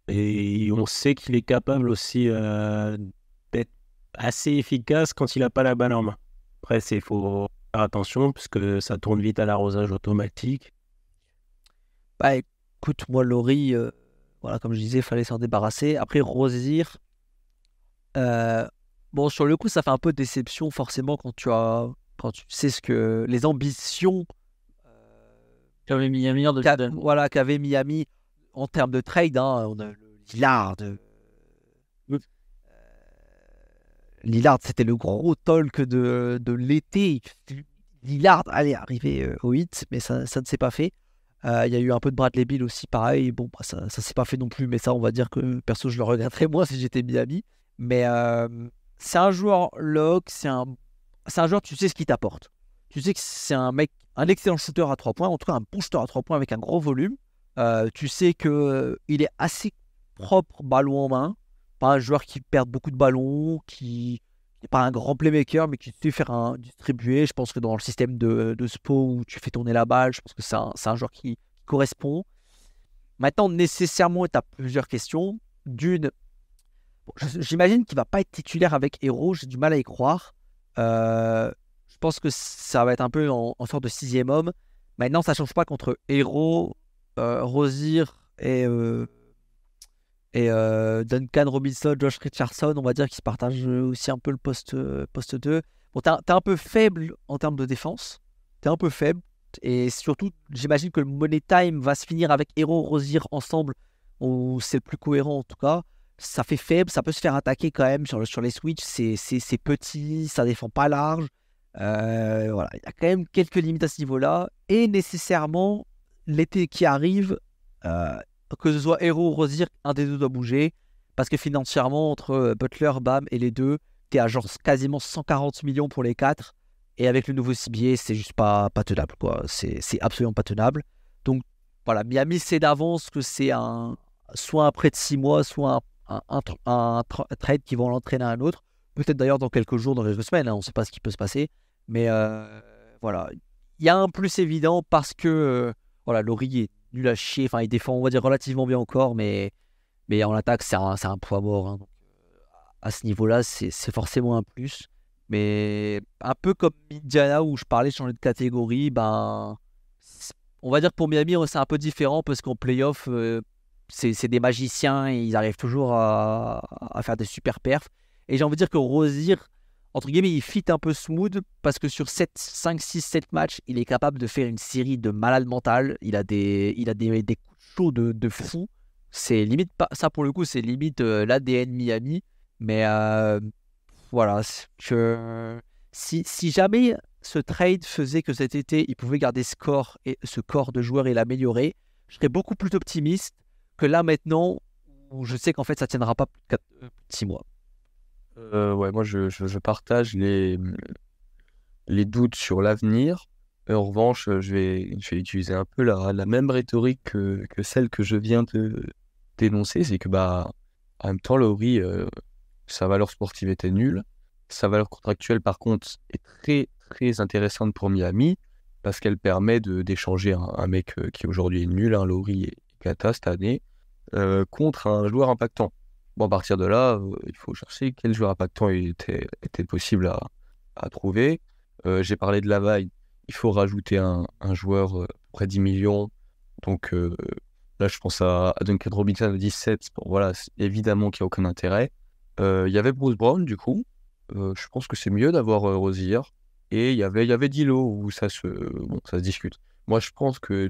Et on sait qu'il est capable aussi d'être assez efficace quand il n'a pas la balle en main. Après, il faut faire attention parce que ça tourne vite à l'arrosage automatique. Bah écoute, moi, Lowry, voilà, comme je disais, il fallait s'en débarrasser. Après, Rozier, sur le coup, ça fait un peu déception forcément quand tu sais ce que les ambitions Qu'avait Miami en qu'avait Miami en termes de trade. On a le Lillard, c'était le gros talk de l'été. Lillard allait arriver au 8, mais ça ne s'est pas fait. Il y a eu un peu de Bradley Beal aussi, pareil. Bon, ça s'est pas fait non plus, mais ça, on va dire que perso, je le regretterais moins si j'étais Miami. Mais c'est un joueur lock, c'est un joueur, tu sais ce qu'il t'apporte. Tu sais que c'est un excellent shooter à 3 points, en tout cas un bon shooter à 3 points avec un gros volume. Tu sais qu'il est assez propre ballon en main. Pas un joueur qui perd beaucoup de ballons, qui n'est pas un grand playmaker, mais qui sait faire distribuer. Je pense que dans le système de Spo où tu fais tourner la balle, je pense que c'est un joueur qui correspond. Maintenant, nécessairement, tu as plusieurs questions. D'une, j'imagine qu'il ne va pas être titulaire avec Hero, j'ai du mal à y croire. Je pense que ça va être un peu en sorte de 6e homme. Maintenant, ça ne change pas qu'entre Hero, Rozier et Duncan Robinson, Josh Richardson, on va dire qu'ils se partagent aussi un peu le poste 2. Bon, t'es un peu faible en termes de défense. T'es un peu faible. Et surtout, j'imagine que le Money Time va se finir avec Hero, Rozier ensemble, ou c'est le plus cohérent en tout cas. Ça fait faible, ça peut se faire attaquer quand même sur les switches. C'est petit, ça défend pas large. Voilà, il y a quand même quelques limites à ce niveau-là. Et nécessairement, l'été qui arrive, que ce soit Hero ou Rozier, un des deux doit bouger. Parce que financièrement, entre Butler, Bam et les deux, t'es à genre quasiment 140 millions pour les 4. Et avec le nouveau CBA, c'est juste pas tenable, quoi. C'est absolument pas tenable. Donc voilà, Miami sait d'avance que c'est soit un prêt de 6 mois, soit un trade qui vont l'entraîner à un autre. Peut-être d'ailleurs dans quelques jours, dans quelques semaines, on ne sait pas ce qui peut se passer. Mais voilà, il y a un plus évident parce que Lowry est nul à chier. Enfin, il défend, on va dire, relativement bien encore, mais en attaque, c'est un poids mort. Donc, à ce niveau-là, c'est forcément un plus. Mais un peu comme Indiana où je parlais de changer de catégorie, on va dire que pour Miami, c'est un peu différent parce qu'en playoff, c'est des magiciens et ils arrivent toujours à faire des super perfs. Et j'ai envie de dire que Rosier, entre guillemets, il fit un peu smooth parce que sur 5, 6, 7 matchs, il est capable de faire une série de malades mentales. Il a des coups de chaud de fou. C'est limite pas ça pour le coup, c'est limite l'ADN Miami. Mais voilà, si jamais ce trade faisait que cet été, il pouvait garder ce corps de joueur et l'améliorer, je serais beaucoup plus optimiste que là maintenant où je sais qu'en fait ça tiendra pas plus de 6 mois. Ouais, moi je partage les doutes sur l'avenir. En revanche, je vais utiliser un peu la même rhétorique que celle que je viens de dénoncer. C'est que en même temps, Lowry, sa valeur sportive était nulle. Sa valeur contractuelle, par contre, est très très intéressante pour Miami parce qu'elle permet d'échanger un mec qui aujourd'hui est nul, Lowry est cata cette année, contre un joueur impactant. Bon, à partir de là, il faut chercher quel joueur impactant était possible à trouver. J'ai parlé de Lavaille, il faut rajouter un joueur près 10 millions. Donc là, je pense à Duncan Robinson à 17. Bon, voilà, évidemment qu'il n'y a aucun intérêt. Il y avait Bruce Brown, du coup. Je pense que c'est mieux d'avoir Rosier. Et il y avait Dilo, où ça se discute. Moi, je pense que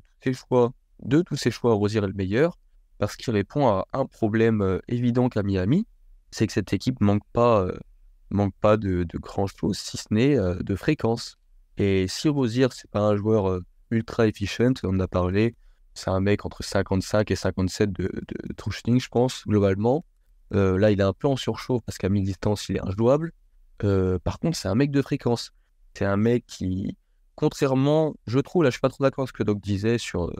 de tous ces choix, Rosier est le meilleur, parce qu'il répond à un problème évident qu'à Miami, c'est que cette équipe manque pas de grand-chose, si ce n'est de fréquence. Et si Rosier, c'est pas un joueur ultra efficient, on en a parlé, c'est un mec entre 55 et 57 de true shooting, je pense, globalement. Là, il est un peu en surchauffe parce qu'à mi-distance, il est injouable. Par contre, c'est un mec de fréquence. C'est un mec qui, contrairement, je trouve, là, je suis pas trop d'accord avec ce que Doc disait sur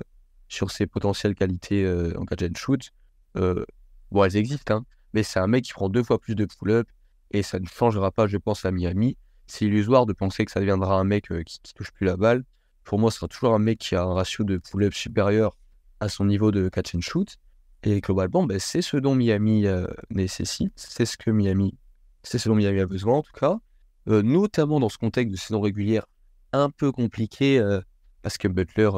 ses potentielles qualités en catch and shoot. Bon, elles existent, hein, mais c'est un mec qui prend 2 fois plus de pull-up et ça ne changera pas, je pense, à Miami. C'est illusoire de penser que ça deviendra un mec qui touche plus la balle. Pour moi, ce sera toujours un mec qui a un ratio de pull-up supérieur à son niveau de catch and shoot. Et globalement, c'est ce dont Miami nécessite. C'est ce dont Miami a besoin, en tout cas. Notamment dans ce contexte de saison régulière un peu compliqué, parce que Butler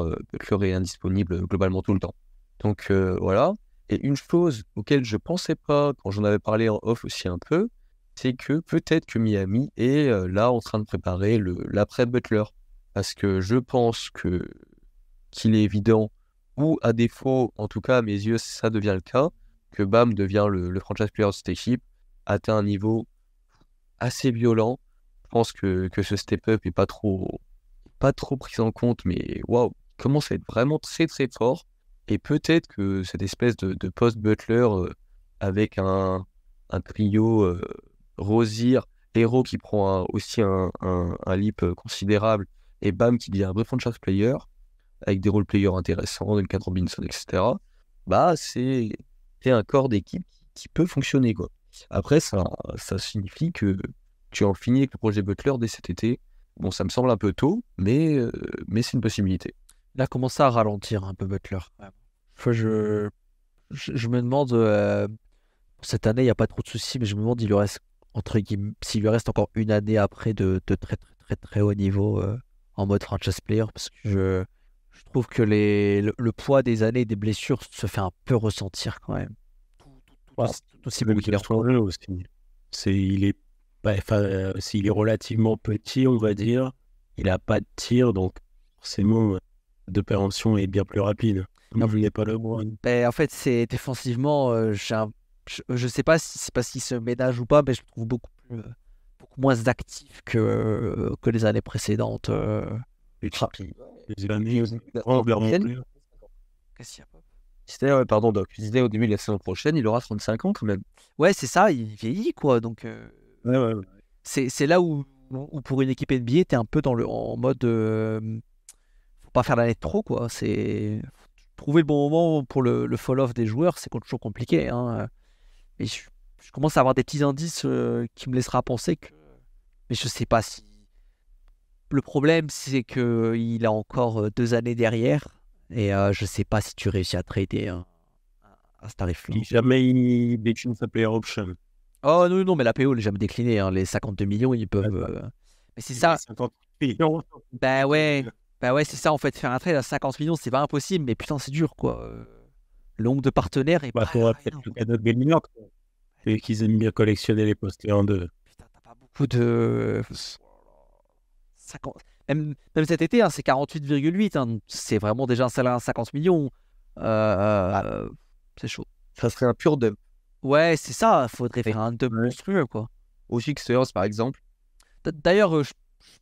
est indisponible globalement tout le temps. Donc voilà. Et une chose auquel je pensais pas quand j'en avais parlé en off aussi un peu, c'est que peut-être que Miami est là en train de préparer l'après Butler. Parce que je pense qu'il est évident, ou à défaut, en tout cas à mes yeux, ça devient le cas, que Bam devient le franchise player de cette équipe, atteint un niveau assez violent. Je pense que ce step-up est pas trop pris en compte, mais waouh, il commence à être vraiment très très fort. Et peut-être que cette espèce de post-Butler avec un trio Rosier, Hero qui prend aussi un leap considérable, et Bam qui devient un vrai franchise player, avec des role players intéressants, Duncan Robinson, etc. C'est un corps d'équipe qui peut fonctionner, quoi. Après, ça signifie que tu en finis avec le projet Butler dès cet été. Bon, ça me semble un peu tôt, mais c'est une possibilité. Il a commencé à ralentir un peu Butler. Je me demande, cette année, il n'y a pas trop de soucis, mais je me demande s'il lui reste, entre guillemets, s'il lui reste encore une année après de très très très très haut niveau en mode franchise player, parce que je trouve que le poids des années et des blessures se fait un peu ressentir quand même. Tout aussi beau qu'il est aussi. S'il est relativement petit, on va dire, il n'a pas de tir, donc forcément, l'opération est bien plus rapide. Non, je n'ai pas le mot. En fait, c'est défensivement, je sais pas si c'est parce qu'il se ménage ou pas, mais je le trouve beaucoup moins actif que les années précédentes. Les années, Qu'est-ce qu'il y a pas? C'était, pardon Doc, je disais au début de la saison prochaine, il aura 35 ans quand même. Ouais, c'est ça, il vieillit quoi, donc ouais. C'est là où pour une équipe NBA, t'es un peu en mode faut pas faire l'année de trop quoi. C'est trouver le bon moment pour le fall-off des joueurs, c'est toujours compliqué. Hein. Et je commence à avoir des petits indices qui me laissera penser que. Mais je sais pas si. Le problème, c'est que il a encore 2 années derrière. Et je sais pas si tu réussis à trader à ce tarif-là. Jamais il décline sa player option. Oh non, mais la PO, elle n'est jamais déclinée. Hein. Les 52 millions, ils peuvent. Mais c'est ça. 50 millions. Bah ouais, c'est ça en fait. Faire un trade à 50 millions, c'est pas impossible, mais putain, c'est dur quoi. Le nombre de partenaires est Bah, pas t'aurais énorme, peut-être le quoi. cadeau de New York. Et qu'ils aiment bien collectionner les posters en deux. Putain, t'as pas beaucoup de. 50. Même cet été, hein, c'est 48,8. Hein, donc c'est vraiment déjà un salaire à 50 millions. C'est chaud. Ça serait un pur dump. Ouais, c'est ça. Faudrait faire un dump Ouais. monstrueux, quoi. Aux Sixers, par exemple, D'ailleurs, je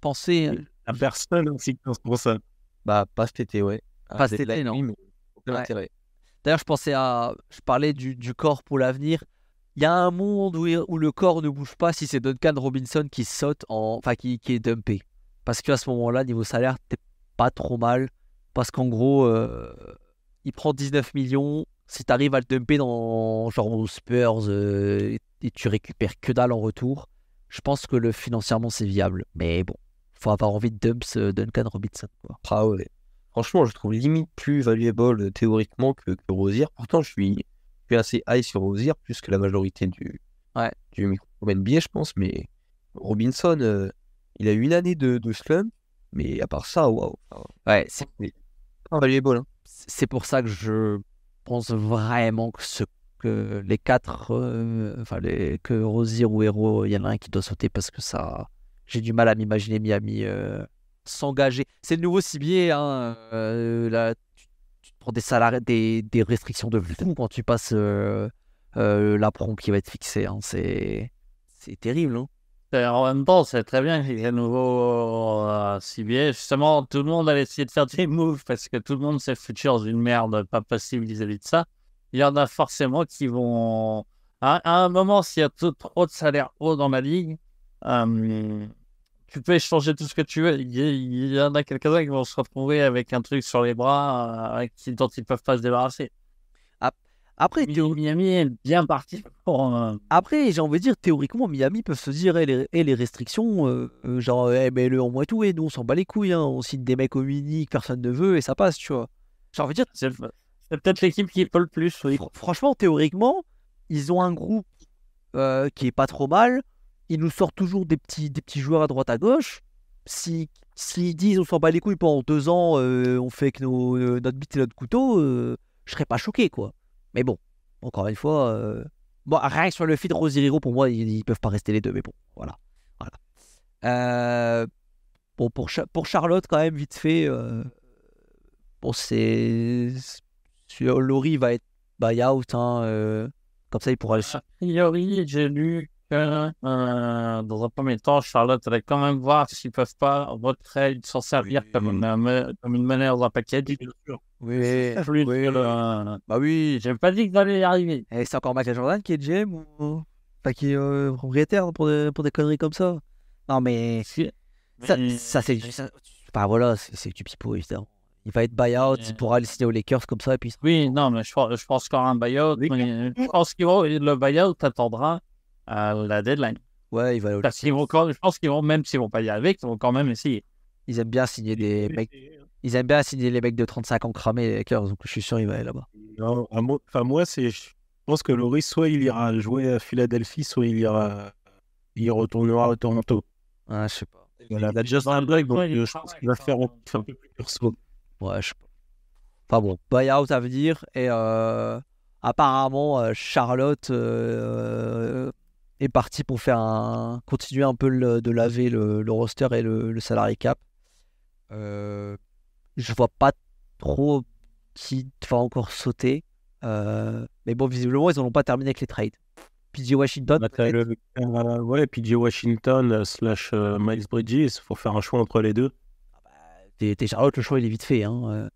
pensais. La personne aussi qui pense pour ça. bah, pas cet été, ouais. Pas cet été, non. Oui, mais aucun Ouais. intérêt. D'ailleurs, je parlais du corps pour l'avenir. Il y a un monde où le corps ne bouge pas si c'est Duncan Robinson qui saute, enfin qui est dumpé. Parce qu'à ce moment-là, niveau salaire, t'es pas trop mal. Parce qu'en gros, il prend 19 millions. Si tu arrives à le dumper dans genre aux Spurs et tu récupères que dalle en retour, je pense que financièrement c'est viable. Mais bon, faut avoir envie de dumps Duncan Robinson, quoi. Ah ouais. Franchement, je trouve limite plus valuable théoriquement que Rozier. Pourtant, je suis assez high sur Rozier, plus que la majorité du micro NBA, je pense. Mais Robinson, il a eu une année de slump, mais à part ça, waouh. Ouais, Pas valuable, hein. c'est pour ça que je pense vraiment que les quatre, que Rozier ou Hero, il y en a un qui doit sauter parce que ça, j'ai du mal à m'imaginer Miami s'engager. C'est le nouveau CBA, hein. Là, tu te prends des salaires, des restrictions de fou quand tu passes la prom qui va être fixée. Hein. C'est terrible. Hein. Et en même temps, c'est très bien qu'il y ait un nouveau CBA. Justement, tout le monde a essayé de faire des moves parce que tout le monde sait que Futures une merde, pas possible vis-à-vis de ça. Il y en a forcément qui vont. À un moment, s'il y a trop de salaires hauts dans la ligue, tu peux échanger tout ce que tu veux. Il y en a quelques-uns qui vont se retrouver avec un truc sur les bras dont ils ne peuvent pas se débarrasser. Après, Miami est bien parti pour. Après, j'ai envie de dire, théoriquement, Miami peuvent se dire, les restrictions, genre, mets-le en moins tout, et nous, on s'en bat les couilles, hein, on signe des mecs au mini que personne ne veut, et ça passe, tu vois. J'ai envie de dire, C'est peut-être l'équipe qui peut le plus, oui. franchement, théoriquement, ils ont un groupe qui est pas trop mal, ils nous sortent toujours des petits joueurs à droite à gauche. S'ils disent, on s'en bat les couilles pendant 2 ans, on fait que notre bite et notre couteau, je serais pas choqué, quoi. Mais bon, encore une fois, bon, rien que sur le feed Rozier Hero, pour moi, ils peuvent pas rester les deux. Mais bon, voilà. Bon, pour Charlotte, quand même, vite fait, bon, Laurie va être buy-out. Hein, comme ça, il pourra le A priori, j'ai lu que dans un premier temps, Charlotte allait quand même voir s'ils peuvent pas retrade s'en servir comme une monnaie dans un paquet. Oui, Plus oui. que Bah oui. j'ai pas dit que ça allait y arriver. Et c'est encore Michael Jordan qui est GM ou enfin, qui est propriétaire pour des conneries comme ça. Non, mais ça c'est enfin, voilà, c'est du pipeau, évidemment. Il va être buy-out, il pourra aller signer aux Lakers comme ça, et puis. Oui, non, mais je pense qu'il y aura un buyout. Mais je pense que le buyout attendra la deadline. Ouais, il va aller aux Parce qu'ils vont je pense qu'ils vont, même s'ils vont pas y arriver, ils vont quand même essayer. Ils aiment bien signer des mecs. Ils aiment bien signer les mecs de 35 ans cramés, les Lakers, donc je suis sûr qu'il va aller là-bas. Non, moi, je pense que Laurie, soit il ira jouer à Philadelphie, soit il retournera à Toronto. Ah, je sais pas. Voilà, il a déjà un break, donc je pense qu'il va faire un peu plus perso. Ouais, je sais pas. Enfin bon, buy-out à venir. Et apparemment, Charlotte est partie pour continuer un peu de laver le roster et le salary cap. Je vois pas trop qui va encore sauter. Mais bon, visiblement, ils n'ont pas terminé avec les trades. PJ Washington. Ouais, PJ Washington / Miles Bridges, il faut faire un choix entre les deux. T'es Charlotte, le choix il est vite fait. Hein.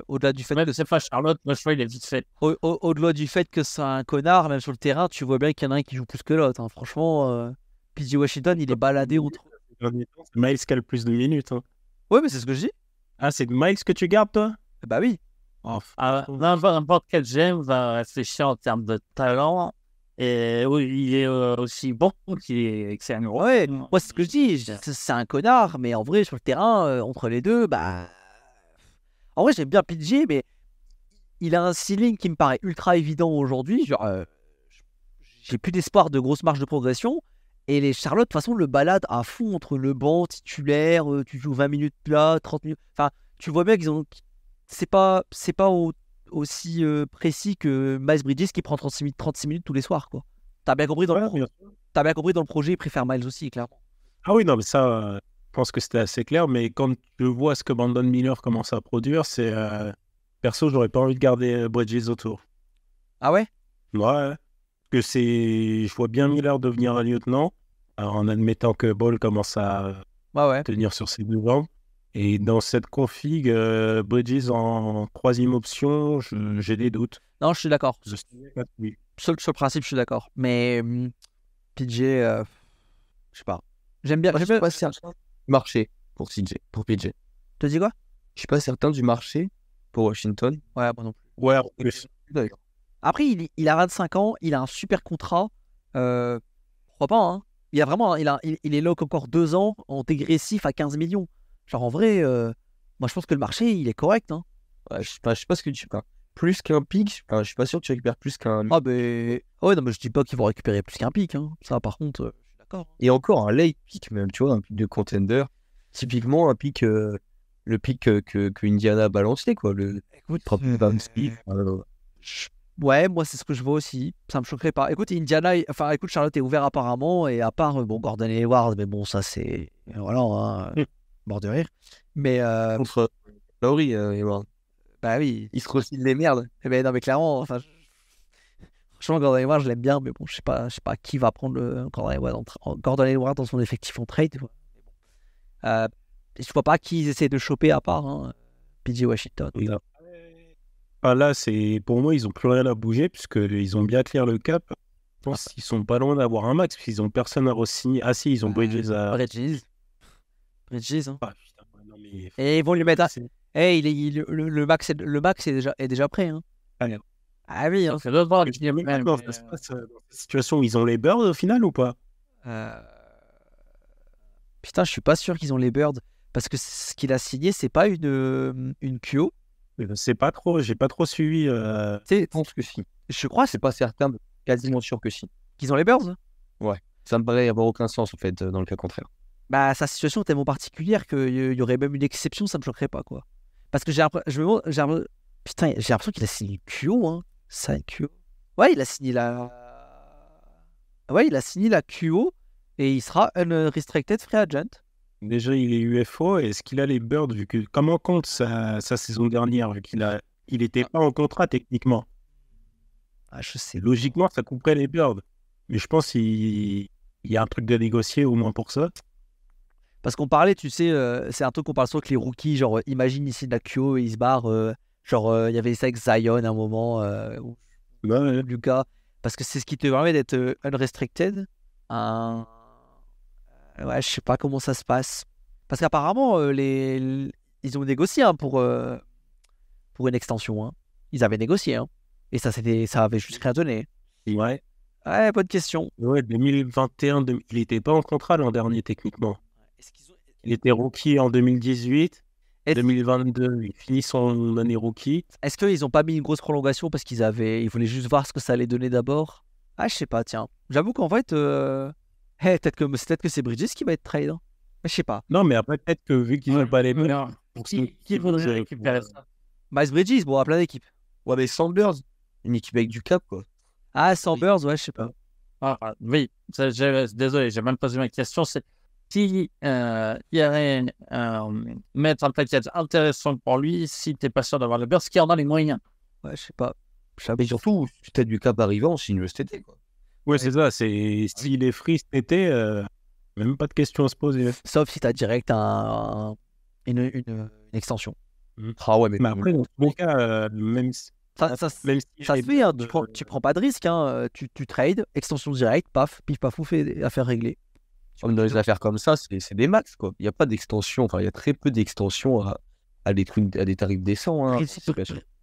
Au-delà du fait que c'est pas Charlotte, le choix il est vite fait. Au-delà du fait que c'est un connard, même sur le terrain, tu vois bien qu'il y en a un qui joue plus que l'autre. Hein. Franchement, PJ Washington, il est baladé entre. C'est Miles qui a le plus de minutes. Hein. Ouais, mais c'est ce que je dis. Ah, c'est Miles que tu gardes, toi? Bah oui. N'importe quel GM va réfléchir en termes de talent. Et oui, il est aussi bon qu'il est excellent. Ouais, moi c'est ce que je dis. C'est un connard, mais en vrai, sur le terrain, entre les deux, bah. En vrai, j'aime bien PJ, mais il a un ceiling qui me paraît ultra évident aujourd'hui. Genre, j'ai plus d'espoir de grosse marge de progression. Et les Charlotte, de toute façon, le balade à fond entre le banc tu joues 20 minutes là, 30 minutes. Enfin, tu vois bien qu'ils ont. C'est pas au aussi précis que Miles Bridges qui prend 36 minutes tous les soirs, quoi. T'as bien compris dans le projet, il préfère Miles aussi, clairement. Ah oui, non, mais ça, je pense que c'était assez clair. Mais quand je vois ce que Brandon Miller commence à produire, c'est perso, j'aurais pas envie de garder Bridges autour. Ah ouais? Ouais, que je vois bien Miller devenir un lieutenant, alors en admettant que Ball commence à Ouais. tenir sur ses deux jambes. Et dans cette config, Bridges en troisième option, j'ai des doutes. Non, je suis d'accord. Oui. Sur le principe, je suis d'accord. Mais PJ, je sais pas. J'aime bien. Je suis pas certain du marché pour PJ. Tu dis quoi? Je suis pas certain du marché pour Washington. Ouais, moi non plus. Ouais, en plus. D'accord. Après, il a 25 ans, il a un super contrat. Pourquoi pas, hein? Il a vraiment, il est lock encore 2 ans en dégressif à 15 millions. Genre en vrai, moi je pense que le marché il est correct, hein. Ouais, je sais pas ce que tu parles. Plus qu'un pic, je suis pas sûr que tu récupères plus qu'un. Ah ben, ouais, non mais je dis pas qu'ils vont récupérer plus qu'un pic, hein. Ça par contre, je suis d'accord. Et encore un late pick même, tu vois, un pick de contender. Typiquement un pick, le pick que Indiana a balancé, quoi. Écoute, ouais, moi c'est ce que je vois aussi. Ça me choquerait pas. Écoute, écoute, Charlotte est ouvert apparemment, et à part bon Gordon Hayward, mais bon ça c'est voilà, hein, mort de rire. Mais contre Lowry, Hayward. bah oui. Il se refile les merdes. Eh ben non mais clairement, enfin, franchement Gordon Hayward je l'aime bien, mais bon je sais pas qui va prendre le Gordon Hayward dans son effectif en trade. Ouais. Je vois pas qui ils essaient de choper à part PJ Washington. Non. Ah, là, pour moi, ils ont plus rien à bouger puisqu'ils ont bien clear le cap. Je pense qu'ils sont pas loin d'avoir un max puisqu'ils ont personne à re-signer. Ah si, ils ont Bridges à... Bridges, hein. Ah, putain, non, mais... Et ils vont lui mettre un... le max est déjà prêt, hein. Ah oui, hein. C'est le droit Ça se passe dans cette situation où ils ont les Birds au final ou pas? Putain, je suis pas sûr qu'ils ont les Birds parce que ce qu'il a signé, c'est pas une QO. Je sais pas trop, j'ai pas trop suivi. Je pense que si. Je crois C'est pas certain, mais quasiment sûr que si. qu'ils ont les Birds. Ouais. Ça me paraît avoir aucun sens en fait dans le cas contraire. Bah, sa situation est tellement particulière qu'il y aurait même une exception, ça me choquerait pas, quoi. Parce que putain, j'ai l'impression qu'il a signé une QO, hein. Ça, une QO. Ouais, il a signé la QO et il sera unrestricted free agent. Déjà, il est UFO. Est-ce qu'il a les Birds vu que comment compte sa saison dernière vu il était pas en contrat techniquement. Ah, je sais. Logiquement, ça couperait les Birds. Mais je pense qu'il y a un truc de négocier au moins pour ça. Parce qu'on parlait, tu sais, c'est un truc qu'on parle souvent avec les rookies, genre imagine ici de la QO et il se barre, il y avait ça avec Zion à un moment, ou Ouais. Lucas, parce que c'est ce qui te permet d'être unrestricted. Ouais, je sais pas comment ça se passe. Parce qu'apparemment, ils ont négocié pour une extension, hein. Ils avaient négocié, hein. Et ça avait juste rien donné. Ouais. Ouais, bonne question. Ouais, 2021, il était pas en contrat l'an dernier techniquement. Il était rookie en 2018. 2022, il finit son année rookie. Est-ce qu'ils n'ont pas mis une grosse prolongation parce qu'ils voulaient juste voir ce que ça allait donner d'abord? Ah, je sais pas, tiens. J'avoue qu'en fait, peut-être que c'est Bridges qui va être trade, hein. Mais je sais pas. Non, mais après, peut-être que vu qu'ils n'ont pas les Qui voudrait récupérer ça? Miles Bridges, bon, à plein d'équipes. Ouais, mais Sanders, une équipe avec du cap, quoi. Ah, Sanders, ouais, je sais pas. Oui, désolé, j'ai même posé ma question. C'est si il y avait mettre un package intéressant pour lui, si t'es pas sûr d'avoir le burst, qui en a les moyens. Ouais, je sais pas. Et surtout, si t'as du cap arrivant, signe-le cet été, quoi. Ouais, c'est ça. S'il est free cet été, même pas de question à se poser. Sauf si t'as direct une extension. Ah ouais, mais après, dans tous les cas, même si Ça se fait, hein. Tu prends pas de risque, hein. Tu trades, extension directe, paf, pif paf ouf, affaire réglée. comme dans les affaires comme ça, c'est des max, quoi. Il n'y a pas d'extension, enfin, il y a très peu d'extensions à des tarifs décents, hein.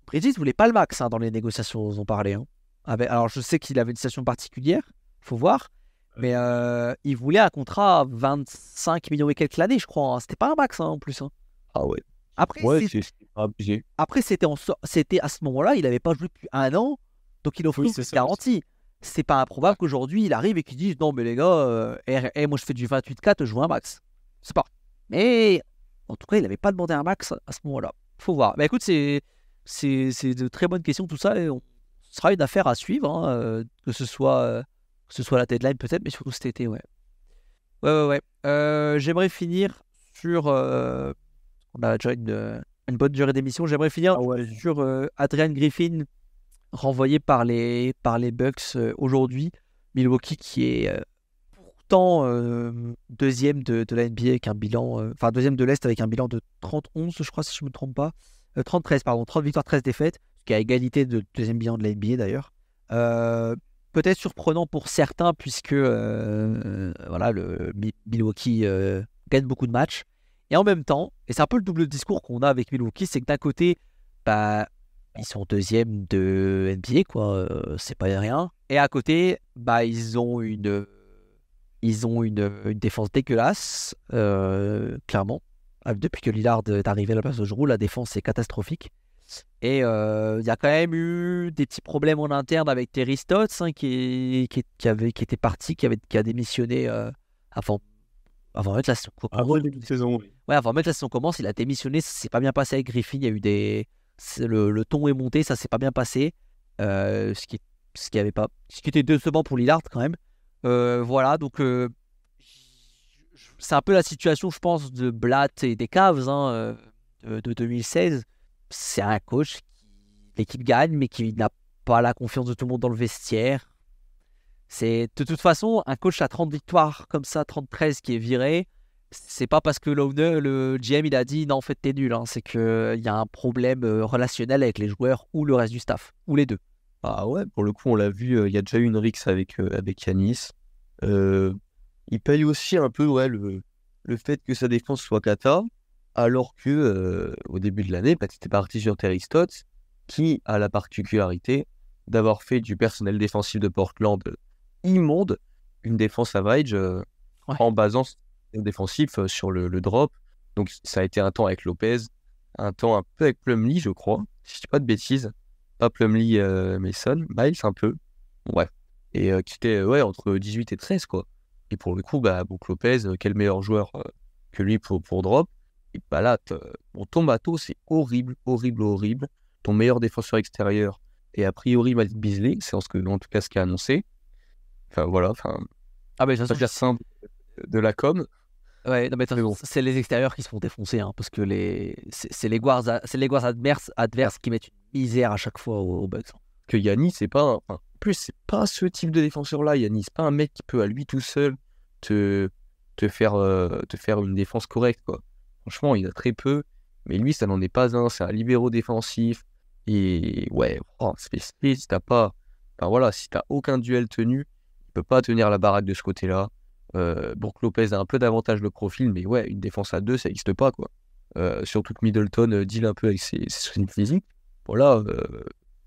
Bridges voulait pas le max, hein, dans les négociations dont on parlait, hein. Alors, je sais qu'il avait une situation particulière, faut voir, mais il voulait un contrat à 25 millions et quelques l'année, je crois, hein. C'était pas un max, hein, en plus, hein. Ah ouais. Après, Ouais, c'est abusé. Après, c'était à ce moment-là, il n'avait pas joué depuis 1 an, donc il offre une garantie. C'est pas improbable qu'aujourd'hui il arrive et qu'il dise non, mais les gars, moi je fais du 28-4, je veux un max. C'est pas. Mais en tout cas, il n'avait pas demandé un max à ce moment-là. Faut voir. Mais écoute, c'est c'est de très bonnes questions, tout ça, et ce sera une affaire à suivre, hein, que ce soit la deadline peut-être, mais surtout cet été, ouais. Ouais. J'aimerais finir sur. On a déjà une bonne durée d'émission. J'aimerais finir sur Adrian Griffin, renvoyé par les Bucks aujourd'hui. Milwaukee qui est pourtant deuxième de la NBA avec un bilan. Enfin, deuxième de l'Est avec un bilan de 30-11, je crois, si je ne me trompe pas. 30-13, pardon. 30 victoires, 13 défaites. Ce qui est à égalité de deuxième bilan de la NBA d'ailleurs. Peut-être surprenant pour certains, puisque voilà, le Milwaukee gagne beaucoup de matchs. Et en même temps, et c'est un peu le double discours qu'on a avec Milwaukee, c'est que d'un côté, bah, ils sont deuxième de NBA, quoi, c'est pas rien. Et à côté, bah, ils ont une défense dégueulasse, clairement. Depuis que Lillard est arrivé à la place de Giroud, la défense est catastrophique. Et il y a quand même eu des petits problèmes en interne avec Terry Stotts, hein, qui était parti, qui a démissionné avant même que la saison commence. Avant le début de saison, oui. Ouais, avant même que la saison commence, il a démissionné. Ça s'est pas bien passé avec Griffin. Il y a eu le ton est monté, ça s'est pas bien passé. Ce qui était décevant pour Lillard quand même. Voilà, donc c'est un peu la situation, je pense, de Blatt et des Cavs, hein, de 2016. C'est un coach l'équipe gagne, mais qui n'a pas la confiance de tout le monde dans le vestiaire. C'est de toute façon un coach à 30 victoires comme ça, 30-13 qui est viré. C'est pas parce que le GM il a dit non, en fait t'es nul, hein. C'est qu'il y a un problème relationnel avec les joueurs ou le reste du staff, ou les deux. Ah ouais, pour le coup, on l'a vu, il y a déjà eu une rixe avec Giannis. Il paye aussi un peu le fait que sa défense soit cata, alors que au début de l'année, c'était parti sur Terry Stotts, qui a la particularité d'avoir fait du personnel défensif de Portland immonde, une défense average en basant son défensif sur le drop. Donc ça a été un temps avec Lopez, un temps un peu avec Plumlee, je crois, si je dis pas de bêtises. Pas Plumlee, Mason, Miles un peu. Ouais. Et qui était entre 18 et 13, quoi. Et pour le coup, Brook Lopez, quel meilleur joueur que lui pour drop. Et là, ton bateau, c'est horrible. Ton meilleur défenseur extérieur, et a priori Malik Beasley, c'est en tout cas ce qui est annoncé. Enfin, voilà. Ah, mais ça c'est simple de la com. Ouais, non, mais bon. C'est les extérieurs qui se font défoncer, hein, parce que c'est les guards adverses qui mettent une misère à chaque fois aux Bucks. Que Giannis, c'est pas en plus, c'est pas ce type de défenseur-là. Giannis, c'est pas un mec qui peut à lui tout seul te faire une défense correcte, quoi. Franchement, il a très peu, mais lui, ça n'en est pas un. C'est un libéro défensif. Et ouais, si t'as pas, si t'as aucun duel tenu, il peut pas tenir la baraque de ce côté-là. Brook Lopez a un peu d'avantage de profil, mais ouais, une défense à deux, ça n'existe pas, quoi. Surtout que Middleton deal un peu avec ses soucis physiques. Voilà,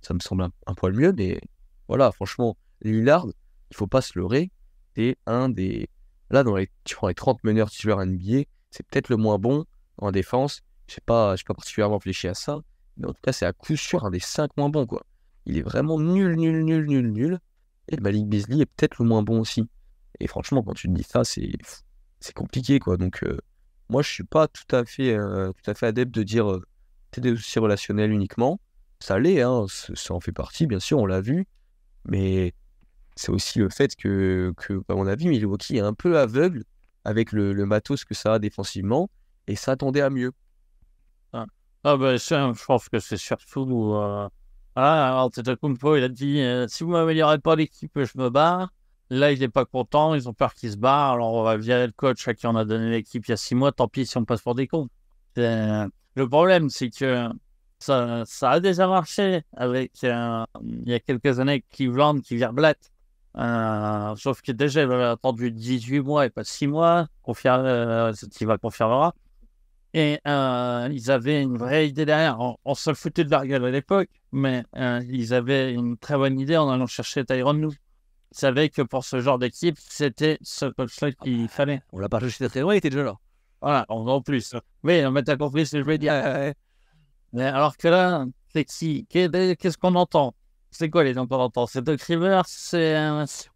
ça me semble un poil mieux, mais voilà, franchement, Lillard, il faut pas se leurrer, c'est un des... Là, tu prends les 30 meneurs titulaires NBA, c'est peut-être le moins bon en défense. Je n'ai pas particulièrement réfléchi à ça, mais en tout cas, c'est à coup sûr un des 5 moins bons, quoi. Il est vraiment nul. Et Malik Beasley est peut-être le moins bon aussi. Et franchement, quand tu te dis ça, c'est compliqué, quoi. Donc, moi, je suis pas tout à fait adepte de dire c'est des soucis relationnels uniquement. Ça l'est, hein, ça en fait partie, bien sûr, on l'a vu. Mais c'est aussi le fait que à mon avis, Milwaukee est un peu aveugle avec le matos que ça a défensivement et s'attendait à mieux. Je pense que c'est surtout... Antetokounmpo, il a dit si vous m'améliorez pas l'équipe, je me barre. Là, il n'est pas content, ils ont peur qu'il se barre, alors on va virer le coach à qui on a donné l'équipe il y a 6 mois, tant pis si on passe pour des cons. Le problème, c'est que ça a déjà marché avec, il y a quelques années, Cleveland qui vire Blatt. Sauf que déjà, il avait attendu 18 mois et pas 6 mois, Steve confirmera. Et ils avaient une vraie idée derrière. On se foutait de la gueule à l'époque, mais ils avaient une très bonne idée en allant chercher Tyronn Lue. Ils savaient que pour ce genre d'équipe, c'était ce coach-là qu'il fallait. On l'a pas cherché très loin, il était déjà là. Voilà, en plus. Oui, mais t'as compris ce que je veux dire. Mais alors que là, c'est qu'est-ce qu'on entend? c'est quoi les importants? C'est Doc Rivers, c'est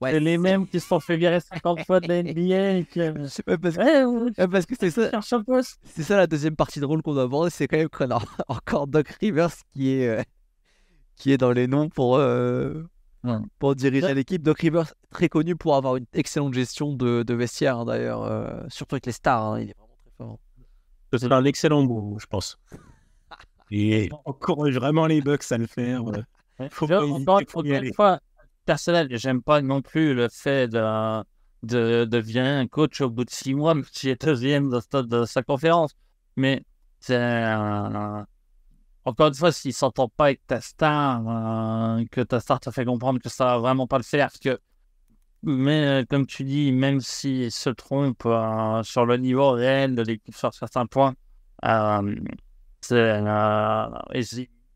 les mêmes qui se sont fait virer 50 fois de la NBA. Ouais, parce que, parce que c'est ça. Cherche un poste. C'est ça la deuxième partie de rôle qu'on doit aborder, c'est quand même qu'on a encore Doc Rivers qui est dans les noms pour diriger l'équipe. Doc Rivers, très connu pour avoir une excellente gestion de vestiaire, hein, d'ailleurs, surtout avec les stars, hein, il est vraiment très fort. C'est un excellent move, je pense. Et encourage vraiment les Bucks à le faire. Encore une fois, personnel, j'aime pas non plus le fait de devenir un coach au bout de 6 mois, qui est deuxième de sa conférence. Mais encore une fois, s'il s'entend pas avec ta star, que ta star te fait comprendre que ça va vraiment pas le faire, mais comme tu dis, même s'il se trompe sur le niveau réel de l'équipe sur certains points, ils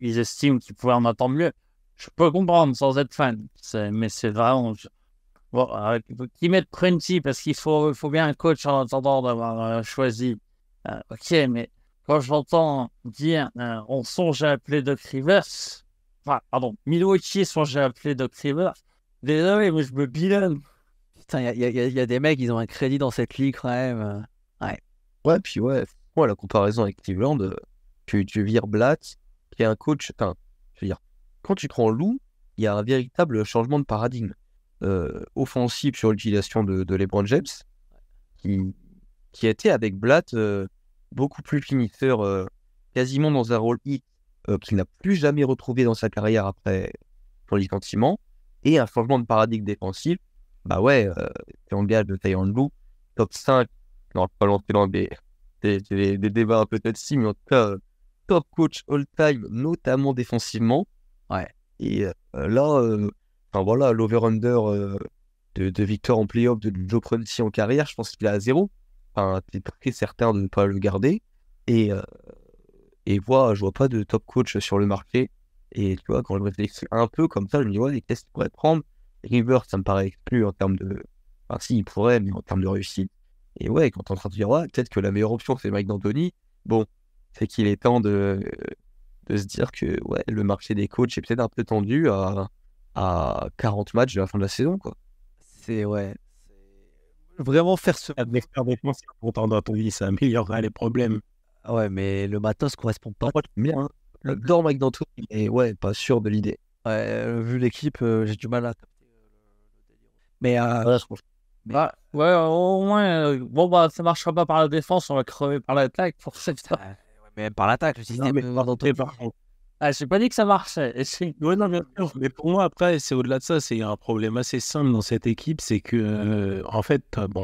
estiment qu'ils pouvaient en attendre mieux. Je peux comprendre sans être fan, mais c'est vraiment... qui mettent Prunty parce qu'il faut bien un coach en attendant d'avoir choisi. Ok, mais quand j'entends dire on songe à appeler Doc Rivers, Milwaukee songe à appeler Doc Rivers, désolé, mais je me bidonne. Putain, il y a des mecs, ils ont un crédit dans cette ligue quand même. Ouais, puis moi, la comparaison avec Cleveland, tu vires Blatt, qui est un coach. Enfin, je veux dire, quand tu prends Lou, il y a un véritable changement de paradigme offensif sur l'utilisation de LeBron James, qui était avec Blatt beaucoup plus finisseur, quasiment dans un rôle hit qu'il n'a plus jamais retrouvé dans sa carrière après son licenciement, et un changement de paradigme défensif. Bah ouais, tu engages de Tyronn Lue, top 5, non, pas lancer dans des débats un peu touchy, mais en tout cas, top coach all-time, notamment défensivement. Ouais. Et là, voilà, l'over-under de victoire en playoff de Joe Prunty en carrière, je pense qu'il est à 0. Enfin, t'es très certain de ne pas le garder. Et je vois pas de top coach sur le marché. Et tu vois, quand je réfléchis un peu comme ça, je me dis, ouais, qu'est-ce qu'il pourrait prendre? Rivers, ça me paraît exclu en termes de... Enfin, si, il pourrait, mais en termes de réussite. Et ouais, quand t'es en train de dire, ouais, peut-être que la meilleure option, c'est Mike D'Antoni, bon, c'est qu'il est temps de se dire que ouais, le marché des coachs est peut-être un peu tendu à 40 matchs de la fin de la saison, quoi. C'est vraiment faire ce... Un expert défensif pourtant D'Antoni, ça améliorerait les problèmes. Ouais, mais le matos correspond pas. Bien, j'adore Mike D'Antoni, mais ouais, pas sûr de l'idée. Ouais, vu l'équipe, j'ai du mal à capter le délire. Mais au moins, ça marchera pas par la défense, on va crever par l'attaque pour ça. mais même par l'attaque, le système d'Antoni. J'ai pas dit que ça marchait. Ouais, non, bien sûr. Mais pour moi, après, c'est au-delà de ça, c'est un problème assez simple dans cette équipe, c'est que, en fait,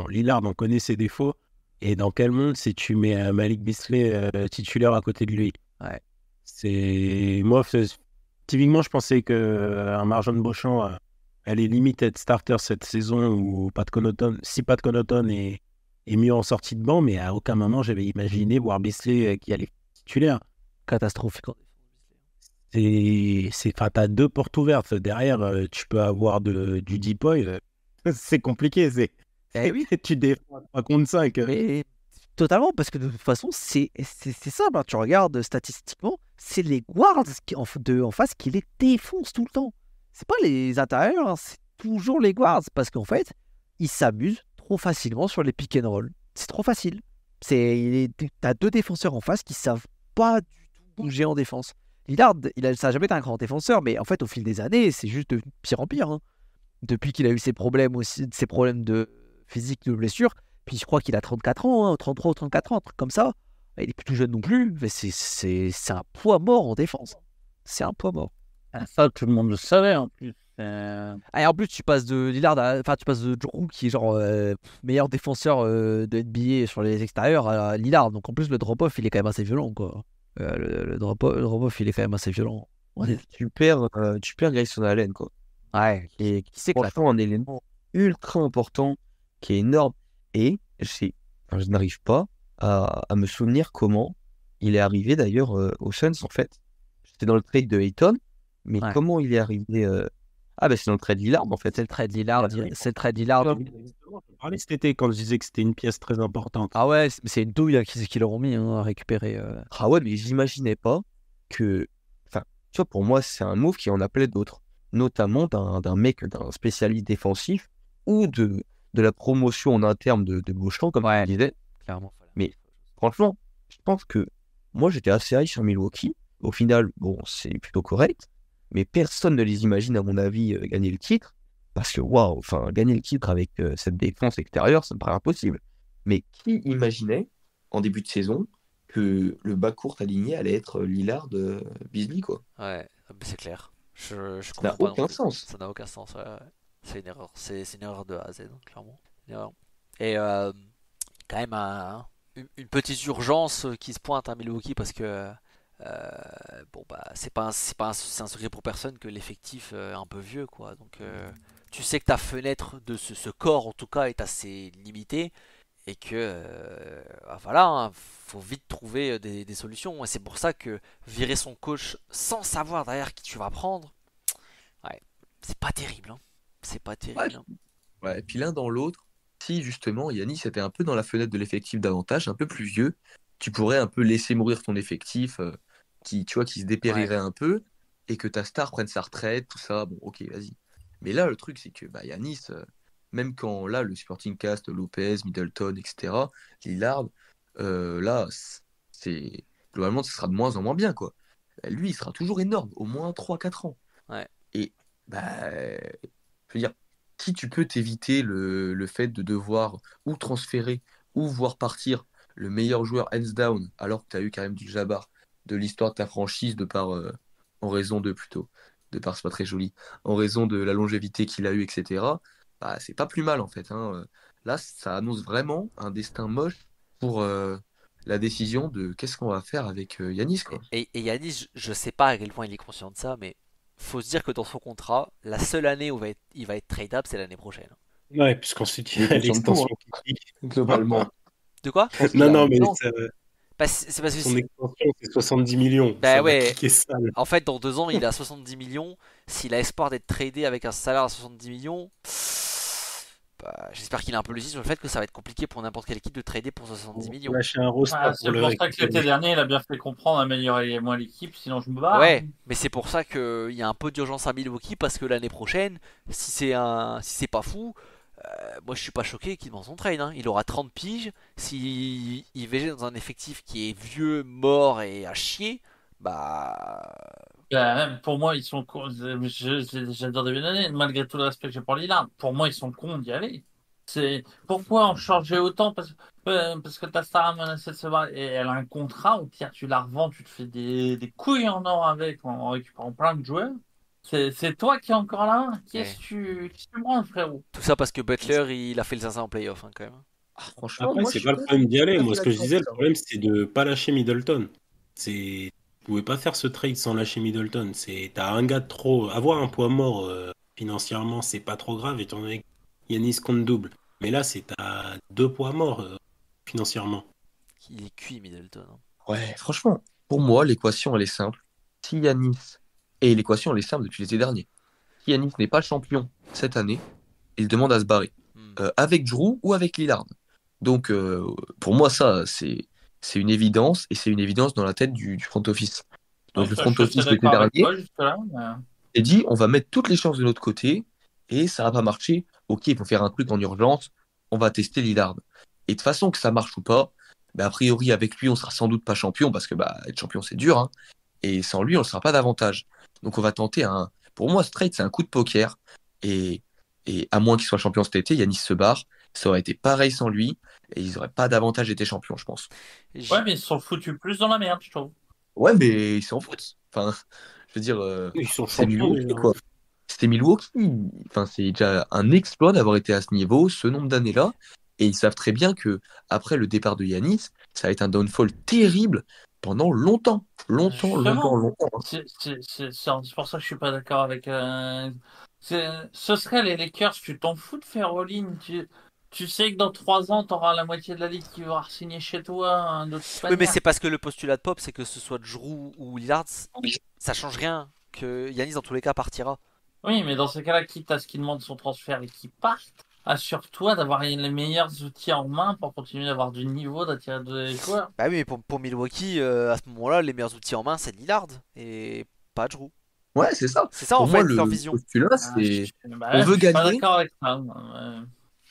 Lillard, on connaît ses défauts, et dans quel monde si tu mets Malik Beasley titulaire à côté de lui? Ouais. Moi, typiquement, je pensais qu'un Marjon Beauchamp, elle est limited starter cette saison, ou si Pat Connaughton est mieux en sortie de banc, mais à aucun moment, j'avais imaginé voir Beasley qui allait titulaire. Catastrophique. T'as 2 portes ouvertes. Derrière, tu peux avoir du deep boy. C'est compliqué. Oui. Tu défends à 3 contre 5. Mais totalement, parce que de toute façon, c'est simple. Hein. Tu regardes statistiquement, c'est les guards en face qui les défoncent tout le temps. C'est pas les intérieurs, hein, c'est toujours les guards. Parce qu'en fait, ils s'amusent trop facilement sur les pick and roll. C'est trop facile. T'as 2 défenseurs en face qui savent pas du tout bouger en défense. Lillard, ça n'a jamais été un grand défenseur, mais en fait, au fil des années, c'est juste de pire en pire. Hein. Depuis qu'il a eu ses problèmes de physique, de blessure, puis je crois qu'il a 34 ans, hein, 33 ou 34 ans, un truc comme ça. Il est plus tout jeune non plus, mais c'est un poids mort en défense. C'est un poids mort. Ça, tout le monde le savait en plus. Et en plus, tu passes de Lillard, tu passes de Drew, qui est genre meilleur défenseur de NBA sur les extérieurs, à Lillard. Donc en plus, le drop-off, il est quand même assez violent, quoi. Le drop-off, il est quand même assez violent. Ouais, tu perds Grayson Allen, quoi. Ouais, qui s'éclate. Franchement, un élément ultra important, qui est énorme. Et je n'arrive pas à me souvenir comment il est arrivé d'ailleurs aux Suns, en fait. C'était dans le trade de Ayton, mais comment il est arrivé c'est dans le trade Lillard, en fait. C'est le trade Lillard. C'est le trade Lillard. Je parlais cet été quand je disais que c'était une pièce très importante. Ah ouais, c'est une douille qu'ils leur ont mis à récupérer. Ah ouais, mais j'imaginais pas que... Enfin, tu vois, pour moi, c'est un move qui en appelait d'autres. notamment d'un mec, d'un spécialiste défensif ou de la promotion en interne de Beauchamp, comme Ouais. tu disais. Clairement. Mais franchement, je pense que moi, j'étais assez high sur Milwaukee. Au final, bon, c'est plutôt correct, mais personne ne les imagine, à mon avis, gagner le titre. Parce que, waouh, enfin, gagner le titre avec cette défense extérieure, ça me paraît impossible. Mais qui imaginait, en début de saison, que le backcourt aligné allait être Lillard, Beasley, quoi. Ouais, c'est clair. Je Ça n'a comprends pas non aucun plus. sens. Ça n'a aucun sens. Ouais, ouais. C'est une erreur. C'est une erreur de A à Z, hein, clairement. Une erreur. Et quand même une petite urgence qui se pointe à Milwaukee parce que bon bah c'est un secret pour personne que l'effectif est un peu vieux quoi. Donc tu sais que ta fenêtre de ce corps en tout cas est assez limitée et que voilà, hein, faut vite trouver des solutions. Et c'est pour ça que virer son coach sans savoir derrière qui tu vas prendre, ouais, c'est pas terrible, hein. C'est pas Ouais, terrible, hein. ouais, et puis l'un dans l'autre, si justement Yanis était un peu dans la fenêtre de l'effectif davantage, un peu plus vieux, tu pourrais un peu laisser mourir ton effectif tu vois, qui se Ouais. dépérirait un peu et que ta star prenne sa retraite, tout ça. Bon, ok, vas-y. Mais là, le truc, c'est que bah, Yanis, même quand là, le supporting cast, Lopez, Middleton, etc., Lillard, là, c'est globalement, ce sera de moins en moins bien, quoi. Lui, il sera toujours énorme, au moins 3 4 ans. Ouais. Et bah, je veux dire, si tu peux t'éviter le fait de devoir ou transférer ou voir partir le meilleur joueur hands down, alors que tu as eu quand même du Jabbar de l'histoire de ta franchise en raison de plutôt, de par c'est pas très joli, en raison de la longévité qu'il a eu, etc. Bah, c'est pas plus mal en fait, hein. Là, ça annonce vraiment un destin moche pour la décision de qu'est-ce qu'on va faire avec Yanis, quoi. Et Yanis, je sais pas à quel point il est conscient de ça, mais faut se dire que dans son contrat, la seule année où il va être tradable, c'est l'année prochaine. Ouais, puisqu'ensuite Il il est y a conscient de tout, l'extension hein, qui pique. globalement. De quoi? Je pense qu'il Non, a non, un mais plan. Bah, c'est parce que son extension, c'est 70 millions. bah Ça va ouais, piquer sale. en fait, dans 2 ans, il a 70 millions. S'il a espoir d'être tradé avec un salaire à 70 millions, bah, j'espère qu'il est un peu lucide sur le fait que ça va être compliqué pour n'importe quelle équipe de trader pour 70 On millions. lâcher un roster Ah, pour c'est le pour ça que l'été récupérer. dernier, il a bien fait comprendre, améliorez-moi l'équipe, sinon je me barre. Ouais, mais c'est pour ça qu'il y a un peu d'urgence à Milwaukee parce que l'année prochaine, si c'est pas fou, moi je suis pas choqué qu'il demande son trade, hein. Il aura 30 piges. S'il végète dans un effectif qui est vieux, mort et à chier, bah. Même pour moi, ils sont cons. J'adore David Haney, malgré tout le respect que j'ai pour Lillard. Pour moi, ils sont cons d'y aller. C'est pourquoi en changer autant parce que ta star a menacé de se barrer et elle a un contrat. Au pire, tu la revends, tu te fais des couilles en or avec en récupérant plein de joueurs. C'est toi qui es encore là. Ouais. Qu'est-ce que tu branles, frérot? Tout ça parce que Butler il a fait le zinzin en playoff, hein, quand même. Ah, franchement, Après, moi, je c'est suis pas le pas problème d'y tout aller. à Moi, fait ce que je d'accord disais, avec le ça. problème, c'est de pas lâcher Middleton. Vous pouvez pas faire ce trade sans lâcher Middleton. T'as un gars de trop. Avoir un poids mort financièrement, c'est pas trop grave, étant donné que Yanis compte double. Mais là, t'as deux poids morts financièrement. Il est cuit, Middleton, hein. Ouais, franchement, pour moi, l'équation, elle est simple. Si Yanis, et l'équation, elle est simple depuis l'été dernier. Si Yanis n'est pas champion cette année, il demande à se barrer. Hmm. Avec Drew ou avec Lillard. Donc, pour moi, ça, c'est une évidence, et c'est une évidence dans la tête du front office. Ouais, Donc, le ça, je front suis assez office l'été d'accord avec dernier toi jusque-là. s'est dit, on va mettre toutes les chances de notre côté, et ça va pas marcher. Ok, il faut faire un truc en urgence, on va tester Lillard. Et de façon que ça marche ou pas, bah, a priori, avec lui, on sera sans doute pas champion, parce que bah, être champion, c'est dur, hein. Et sans lui, on ne sera pas davantage. Donc, on va tenter un. Pour moi, straight, c'est un coup de poker. Et, et à moins qu'il soit champion cet été, Yanis se barre. Ça aurait été pareil sans lui. Et ils n'auraient pas davantage été champions, je pense. Ouais, J- mais ils se sont foutus plus dans la merde, je trouve. Ouais, mais ils s'en foutent. Enfin, je veux dire, Ils sont c'est champions Milwaukee, déjà. quoi. C'était Milwaukee. Enfin, c'est déjà un exploit d'avoir été à ce niveau, ce nombre d'années-là. Et ils savent très bien que après le départ de Yanis, ça va être un downfall terrible pendant longtemps. Longtemps, longtemps, Justement, longtemps, hein. c'est pour ça que je suis pas d'accord avec. Ce serait les Lakers, tu t'en fous de faire all-in. Tu sais que dans 3 ans, tu auras la moitié de la ligue qui va signer chez toi, hein, de toute Oui, mais manière. c'est parce que le postulat de Pop, c'est que ce soit Drew ou Lillard, ça change rien. Que Yanis, dans tous les cas, partira. Oui, mais dans ces cas-là, quitte à ce qu'il demande son transfert et qu'il parte, assure-toi d'avoir les meilleurs outils en main pour continuer d'avoir du niveau, d'attirer des joueurs. Bah oui, mais pour Milwaukee, à ce moment-là, les meilleurs outils en main, c'est Lillard et pas Drew. Ouais, c'est ça. C'est ça en Pour moi, fait leur le vision. postulat, Ah, c'est on ouais, veut je suis pas gagner. d'accord avec ça.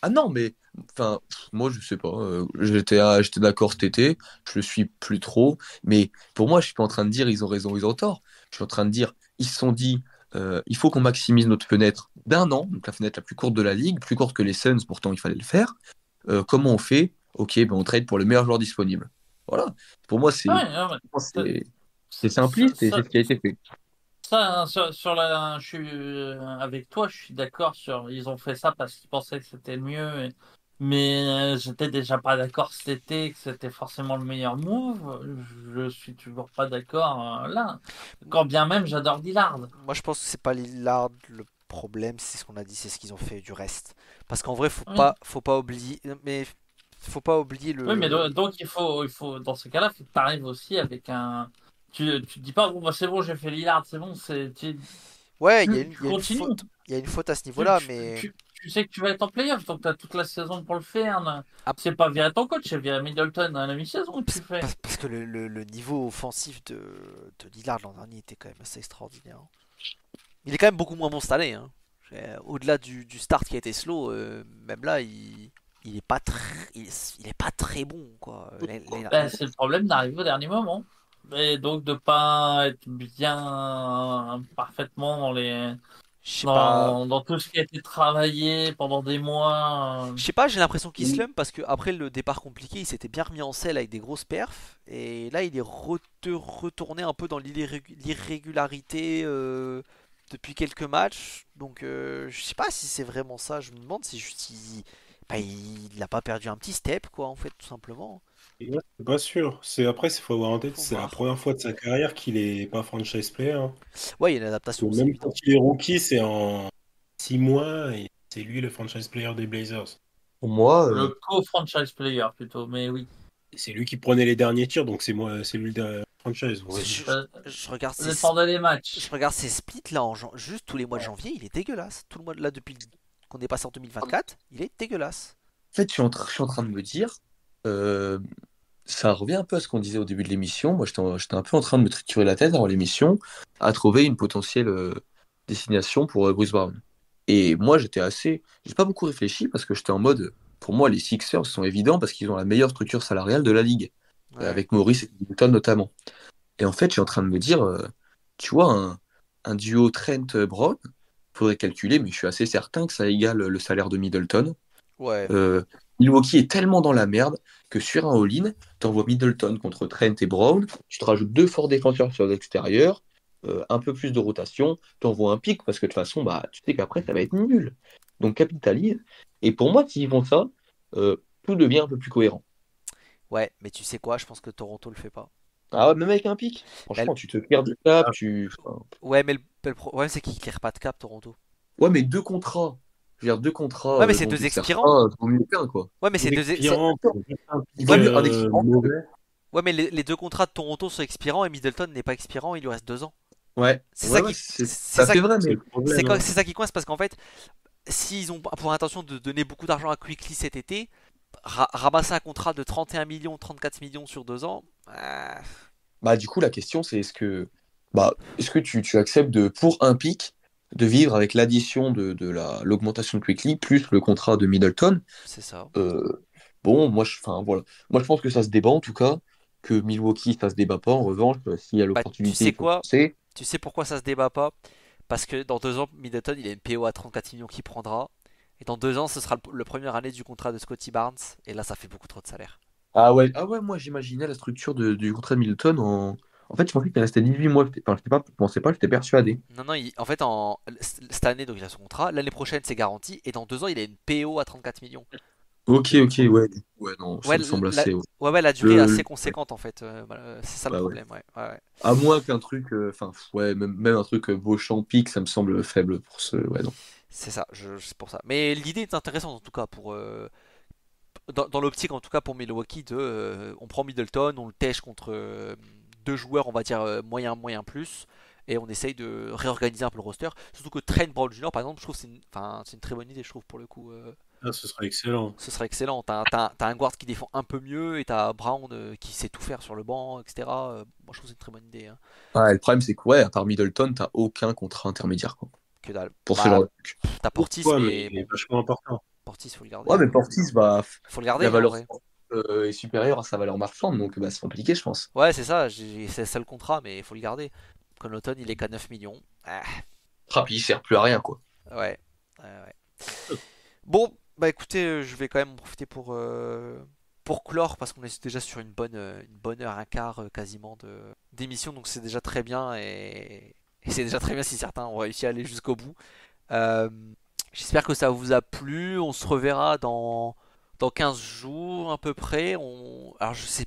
Ah non, mais enfin, moi, je sais pas. J'étais d'accord cet été. Je le suis plus trop. Mais pour moi, je suis pas en train de dire ils ont raison, ils ont tort. Je suis en train de dire ils se sont dit il faut qu'on maximise notre fenêtre d'un an, donc la fenêtre la plus courte de la ligue, plus courte que les Suns. Pourtant, il fallait le faire. Comment on fait? Ok, ben on trade pour le meilleur joueur disponible. Voilà. Pour moi, Ouais, non, mais ça, c'est ça, simpliste et c'est ça- ce qui a été fait. ça, sur la, je suis avec toi, je suis d'accord sur. Ils ont fait ça parce qu'ils pensaient que c'était le mieux, mais j'étais déjà pas d'accord cet été que c'était forcément le meilleur move. Je suis toujours pas d'accord là. Quand bien même, j'adore Dillard. Moi je pense que c'est pas Lillard le problème, c'est ce qu'on a dit, c'est ce qu'ils ont fait du reste. Parce qu'en vrai, Oui, faut pas oublier, mais faut pas oublier oui, mais le. donc il faut dans ce cas-là, faut que tu arrives aussi avec un. Tu te dis pas bon, bah, c'est bon, j'ai fait Lillard, c'est bon, Ouais, tu il y a une continues. faute, il y a une faute à ce Tu, niveau-là, tu, mais tu sais que tu vas être en playoff, donc tu as toute la saison pour le faire. ah, C'est pas virer ton coach, c'est virer Middleton à la mi-saison que tu fais. parce que le niveau offensif de Lillard l'an dernier était quand même assez extraordinaire, hein. Il est quand même beaucoup moins bon cette année, hein. Au-delà du start qui a été slow, même là, il est pas très, il est pas très bon, quoi. Ben, c'est le problème d'arriver au dernier moment. Et donc de pas être bien parfaitement Je sais pas. dans tout ce qui a été travaillé pendant des mois. Je sais pas, j'ai l'impression qu'il Oui. slump parce que après le départ compliqué, il s'était bien remis en selle avec des grosses perfs. Et là, il est retourné un peu dans l'irrégularité depuis quelques matchs. Donc, je sais pas si c'est vraiment ça. Je me demande si juste bah, il a pas perdu un petit step, quoi, en fait, tout simplement. Et ouais, c'est pas sûr. Après, il faut avoir en tête, Faut c'est la voir. première fois de sa carrière qu'il est pas franchise player, hein. Ouais, il y a une Et adaptation, c'est même quand évident. il est rookie, c'est en 6 mois et c'est lui le franchise player des Blazers. Pour moi, Le co-franchise player plutôt, mais oui. Et c'est lui qui prenait les derniers tirs, donc c'est moi, c'est lui le franchise. Ouais. Euh, Je regarde Ça dépendait des je matchs. regarde ses splits là, juste tous les mois de janvier, il est dégueulasse. Tout le mois là, depuis qu'on est passé en 2024, il est dégueulasse. en fait, je suis en train de me dire, euh, ça revient un peu à ce qu'on disait au début de l'émission. Moi, j'étais un peu en train de me triturer la tête avant l'émission à trouver une potentielle destination pour Bruce Brown. Et moi, j'ai pas beaucoup réfléchi parce que j'étais en mode, pour moi, les Sixers sont évidents parce qu'ils ont la meilleure structure salariale de la ligue, Ouais. avec Maurice et Middleton notamment. Et en fait, je suis en train de me dire, tu vois, un duo Trent-Brown, faudrait calculer, mais je suis assez certain que ça égale le salaire de Middleton. Ouais. Euh, Milwaukee est tellement dans la merde que sur un all-in, tu envoies Middleton contre Trent et Brown, tu te rajoutes deux forts défenseurs sur l'extérieur, un peu plus de rotation, tu envoies un pic parce que de toute façon, bah, tu sais qu'après, ça va être nul. Donc capitalise. Et pour moi, s'ils font ça, tout devient un peu plus cohérent. Ouais, mais tu sais quoi, je pense que Toronto le fait pas. Ah ouais, même avec un pic, Bah, franchement, tu te clears du cap, Ah, enfin, ouais, mais le problème c'est qu'il clear pas de cap Toronto. ouais, mais deux contrats. Je veux dire, deux contrats Ouais, mais c'est dont deux ils servent expirants. un, vaut mieux qu'un, quoi. Ouais, mais c'est les deux. expirants, un Il pic vaut mieux un expirant. mauvais. Ouais, mais les deux contrats de Toronto sont expirants et Middleton n'est pas expirant, il lui reste 2 ans. Ouais, C'est ouais, ça ouais, qui, c'est c'est ça ça, fait vrai, C'est mais le problème, hein. c'est ça qui coince parce qu'en fait, s'ils ont pour intention de donner beaucoup d'argent à Quickly cet été, ramasser un contrat de 31 millions, 34 millions sur 2 ans, bah, du coup, la question, c'est est-ce que tu acceptes pour un pic, de vivre avec l'addition de l'augmentation de Quickly plus le contrat de Middleton? c'est ça. Euh, bon, enfin, voilà. Moi, je pense que ça se débat, en tout cas, que Milwaukee, ça se débat pas. En revanche, s'il y a Bah, tu l'opportunité, sais il faut quoi? penser. Tu sais pourquoi ça se débat pas? Parce que dans 2 ans, Middleton, il a une PO à 34 millions qu'il prendra. Et dans 2 ans, ce sera le première année du contrat de Scotty Barnes. Et là, ça fait beaucoup trop de salaire. Ah ouais, moi, j'imaginais la structure du contrat de Middleton en. En fait, je pensais qu'il restait 18 mois. Enfin, je pensais pas, j'étais persuadé. Non, non, en fait, cette année, donc il a son contrat. L'année prochaine, c'est garanti. Et dans 2 ans, il a une PO à 34 millions. Ok, ok, ouais. Ouais, non, Ouais, ça me semble assez. Ouais. ouais, la durée est Le- assez conséquente en fait. Voilà, c'est ça le ouais, ouais. problème. Ouais, ouais, ouais. À moins qu'un truc, enfin, ouais, même un truc Beauchamp pique, ça me semble faible pour ce. Ouais, non. C'est ça, c'est pour ça. Mais l'idée est intéressante en tout cas dans l'optique en tout cas pour Milwaukee on prend Middleton, on le tèche contre 2 joueurs on va dire moyen moyen plus et on essaye de réorganiser un peu le roster. Surtout que Trent Brown Jr. par exemple, je trouve que c'est une très bonne idée je trouve pour le coup. Ah, ce serait excellent. Ce serait excellent. T'as un guard qui défend un peu mieux et t'as Brown qui sait tout faire sur le banc, etc. Moi, je trouve que c'est une très bonne idée, hein. Ouais, le problème, c'est que, ouais, à part Middleton, t'as aucun contrat intermédiaire, quoi, Que dalle. pour ce Bah, genre de truc. t'as Portis, Ouais, mais mais il est bon, vachement important. Portis, faut le garder, Ouais, hein. mais Portis, bah, Faut le la garder, en valeur vrai. est supérieure à sa valeur marchande, donc bah, c'est compliqué, je pense. Ouais, c'est ça, c'est ça le contrat, mais il faut le garder. Connaughton, il est qu'à 9 millions. Ah, Ah, puis il sert plus à rien, quoi. ouais. Ouais, ouais. Bon, bah écoutez, je vais quand même en profiter pour clore, parce qu'on est déjà sur une bonne heure, un quart quasiment d'émission, donc c'est déjà très bien, et c'est déjà très bien si certains ont réussi à aller jusqu'au bout. Euh, J'espère que ça vous a plu. On se reverra dans 15 jours à peu près. Alors je sais,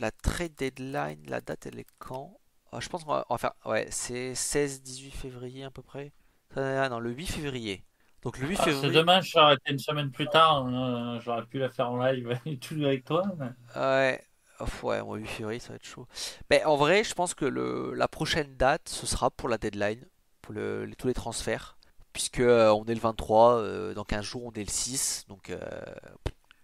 la trade deadline, la date elle est quand? Je pense on va faire. Ouais, c'est 16-18 février à peu près. Ah non, le 8 février. Donc le 8 Ah, c'est février. dommage, ça aurait été une semaine plus tard. J'aurais pu la faire en live et tout avec toi. Ouais. Ouais, moi 8 février ça va être chaud. Mais en vrai, je pense que la prochaine date ce sera pour la deadline, pour tous les transferts. Puisque on est le 23, dans 15 jours on est le 6, donc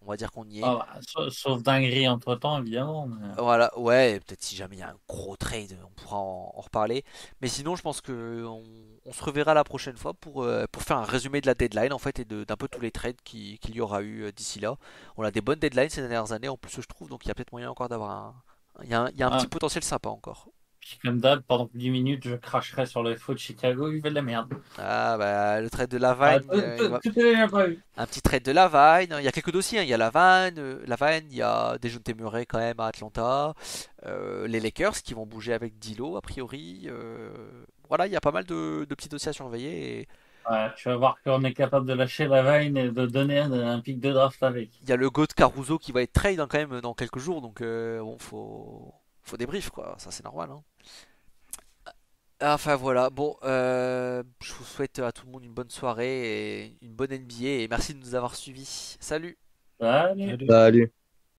on va dire qu'on y est. Ah, bah, sauf dinguerie entre-temps, évidemment. Voilà, ouais, peut-être si jamais il y a un gros trade, on pourra en reparler. Mais sinon, je pense que on se reverra la prochaine fois pour faire un résumé de la deadline en fait et d'un peu tous les trades qu'il y aura eu d'ici là. On a des bonnes deadlines ces dernières années en plus, je trouve, donc il y a peut-être moyen encore d'avoir il y a un petit Ah, potentiel sympa encore. puis comme d'hab, pendant 10 minutes, je cracherai sur le FO de Chicago, il fait de la merde. Ah bah le trade de Ah, Lavine, tout est déjà prévu. un petit trade de Lavine. Il y a quelques dossiers, hein. Il y a Lavine, il y a Dejounte Murray quand même à Atlanta, les Lakers qui vont bouger avec D'Lo a priori. Voilà, il y a pas mal de petits dossiers à surveiller. Et Ouais, tu vas voir qu'on est capable de lâcher la veine et de donner un pic de draft avec. il y a le GOAT Caruso qui va être trade, hein, quand même dans quelques jours, donc bon, faut débrief quoi, ça c'est normal, hein. Enfin voilà, bon, je vous souhaite à tout le monde une bonne soirée et une bonne NBA et merci de nous avoir suivis. Salut! Allez. Salut. Salut.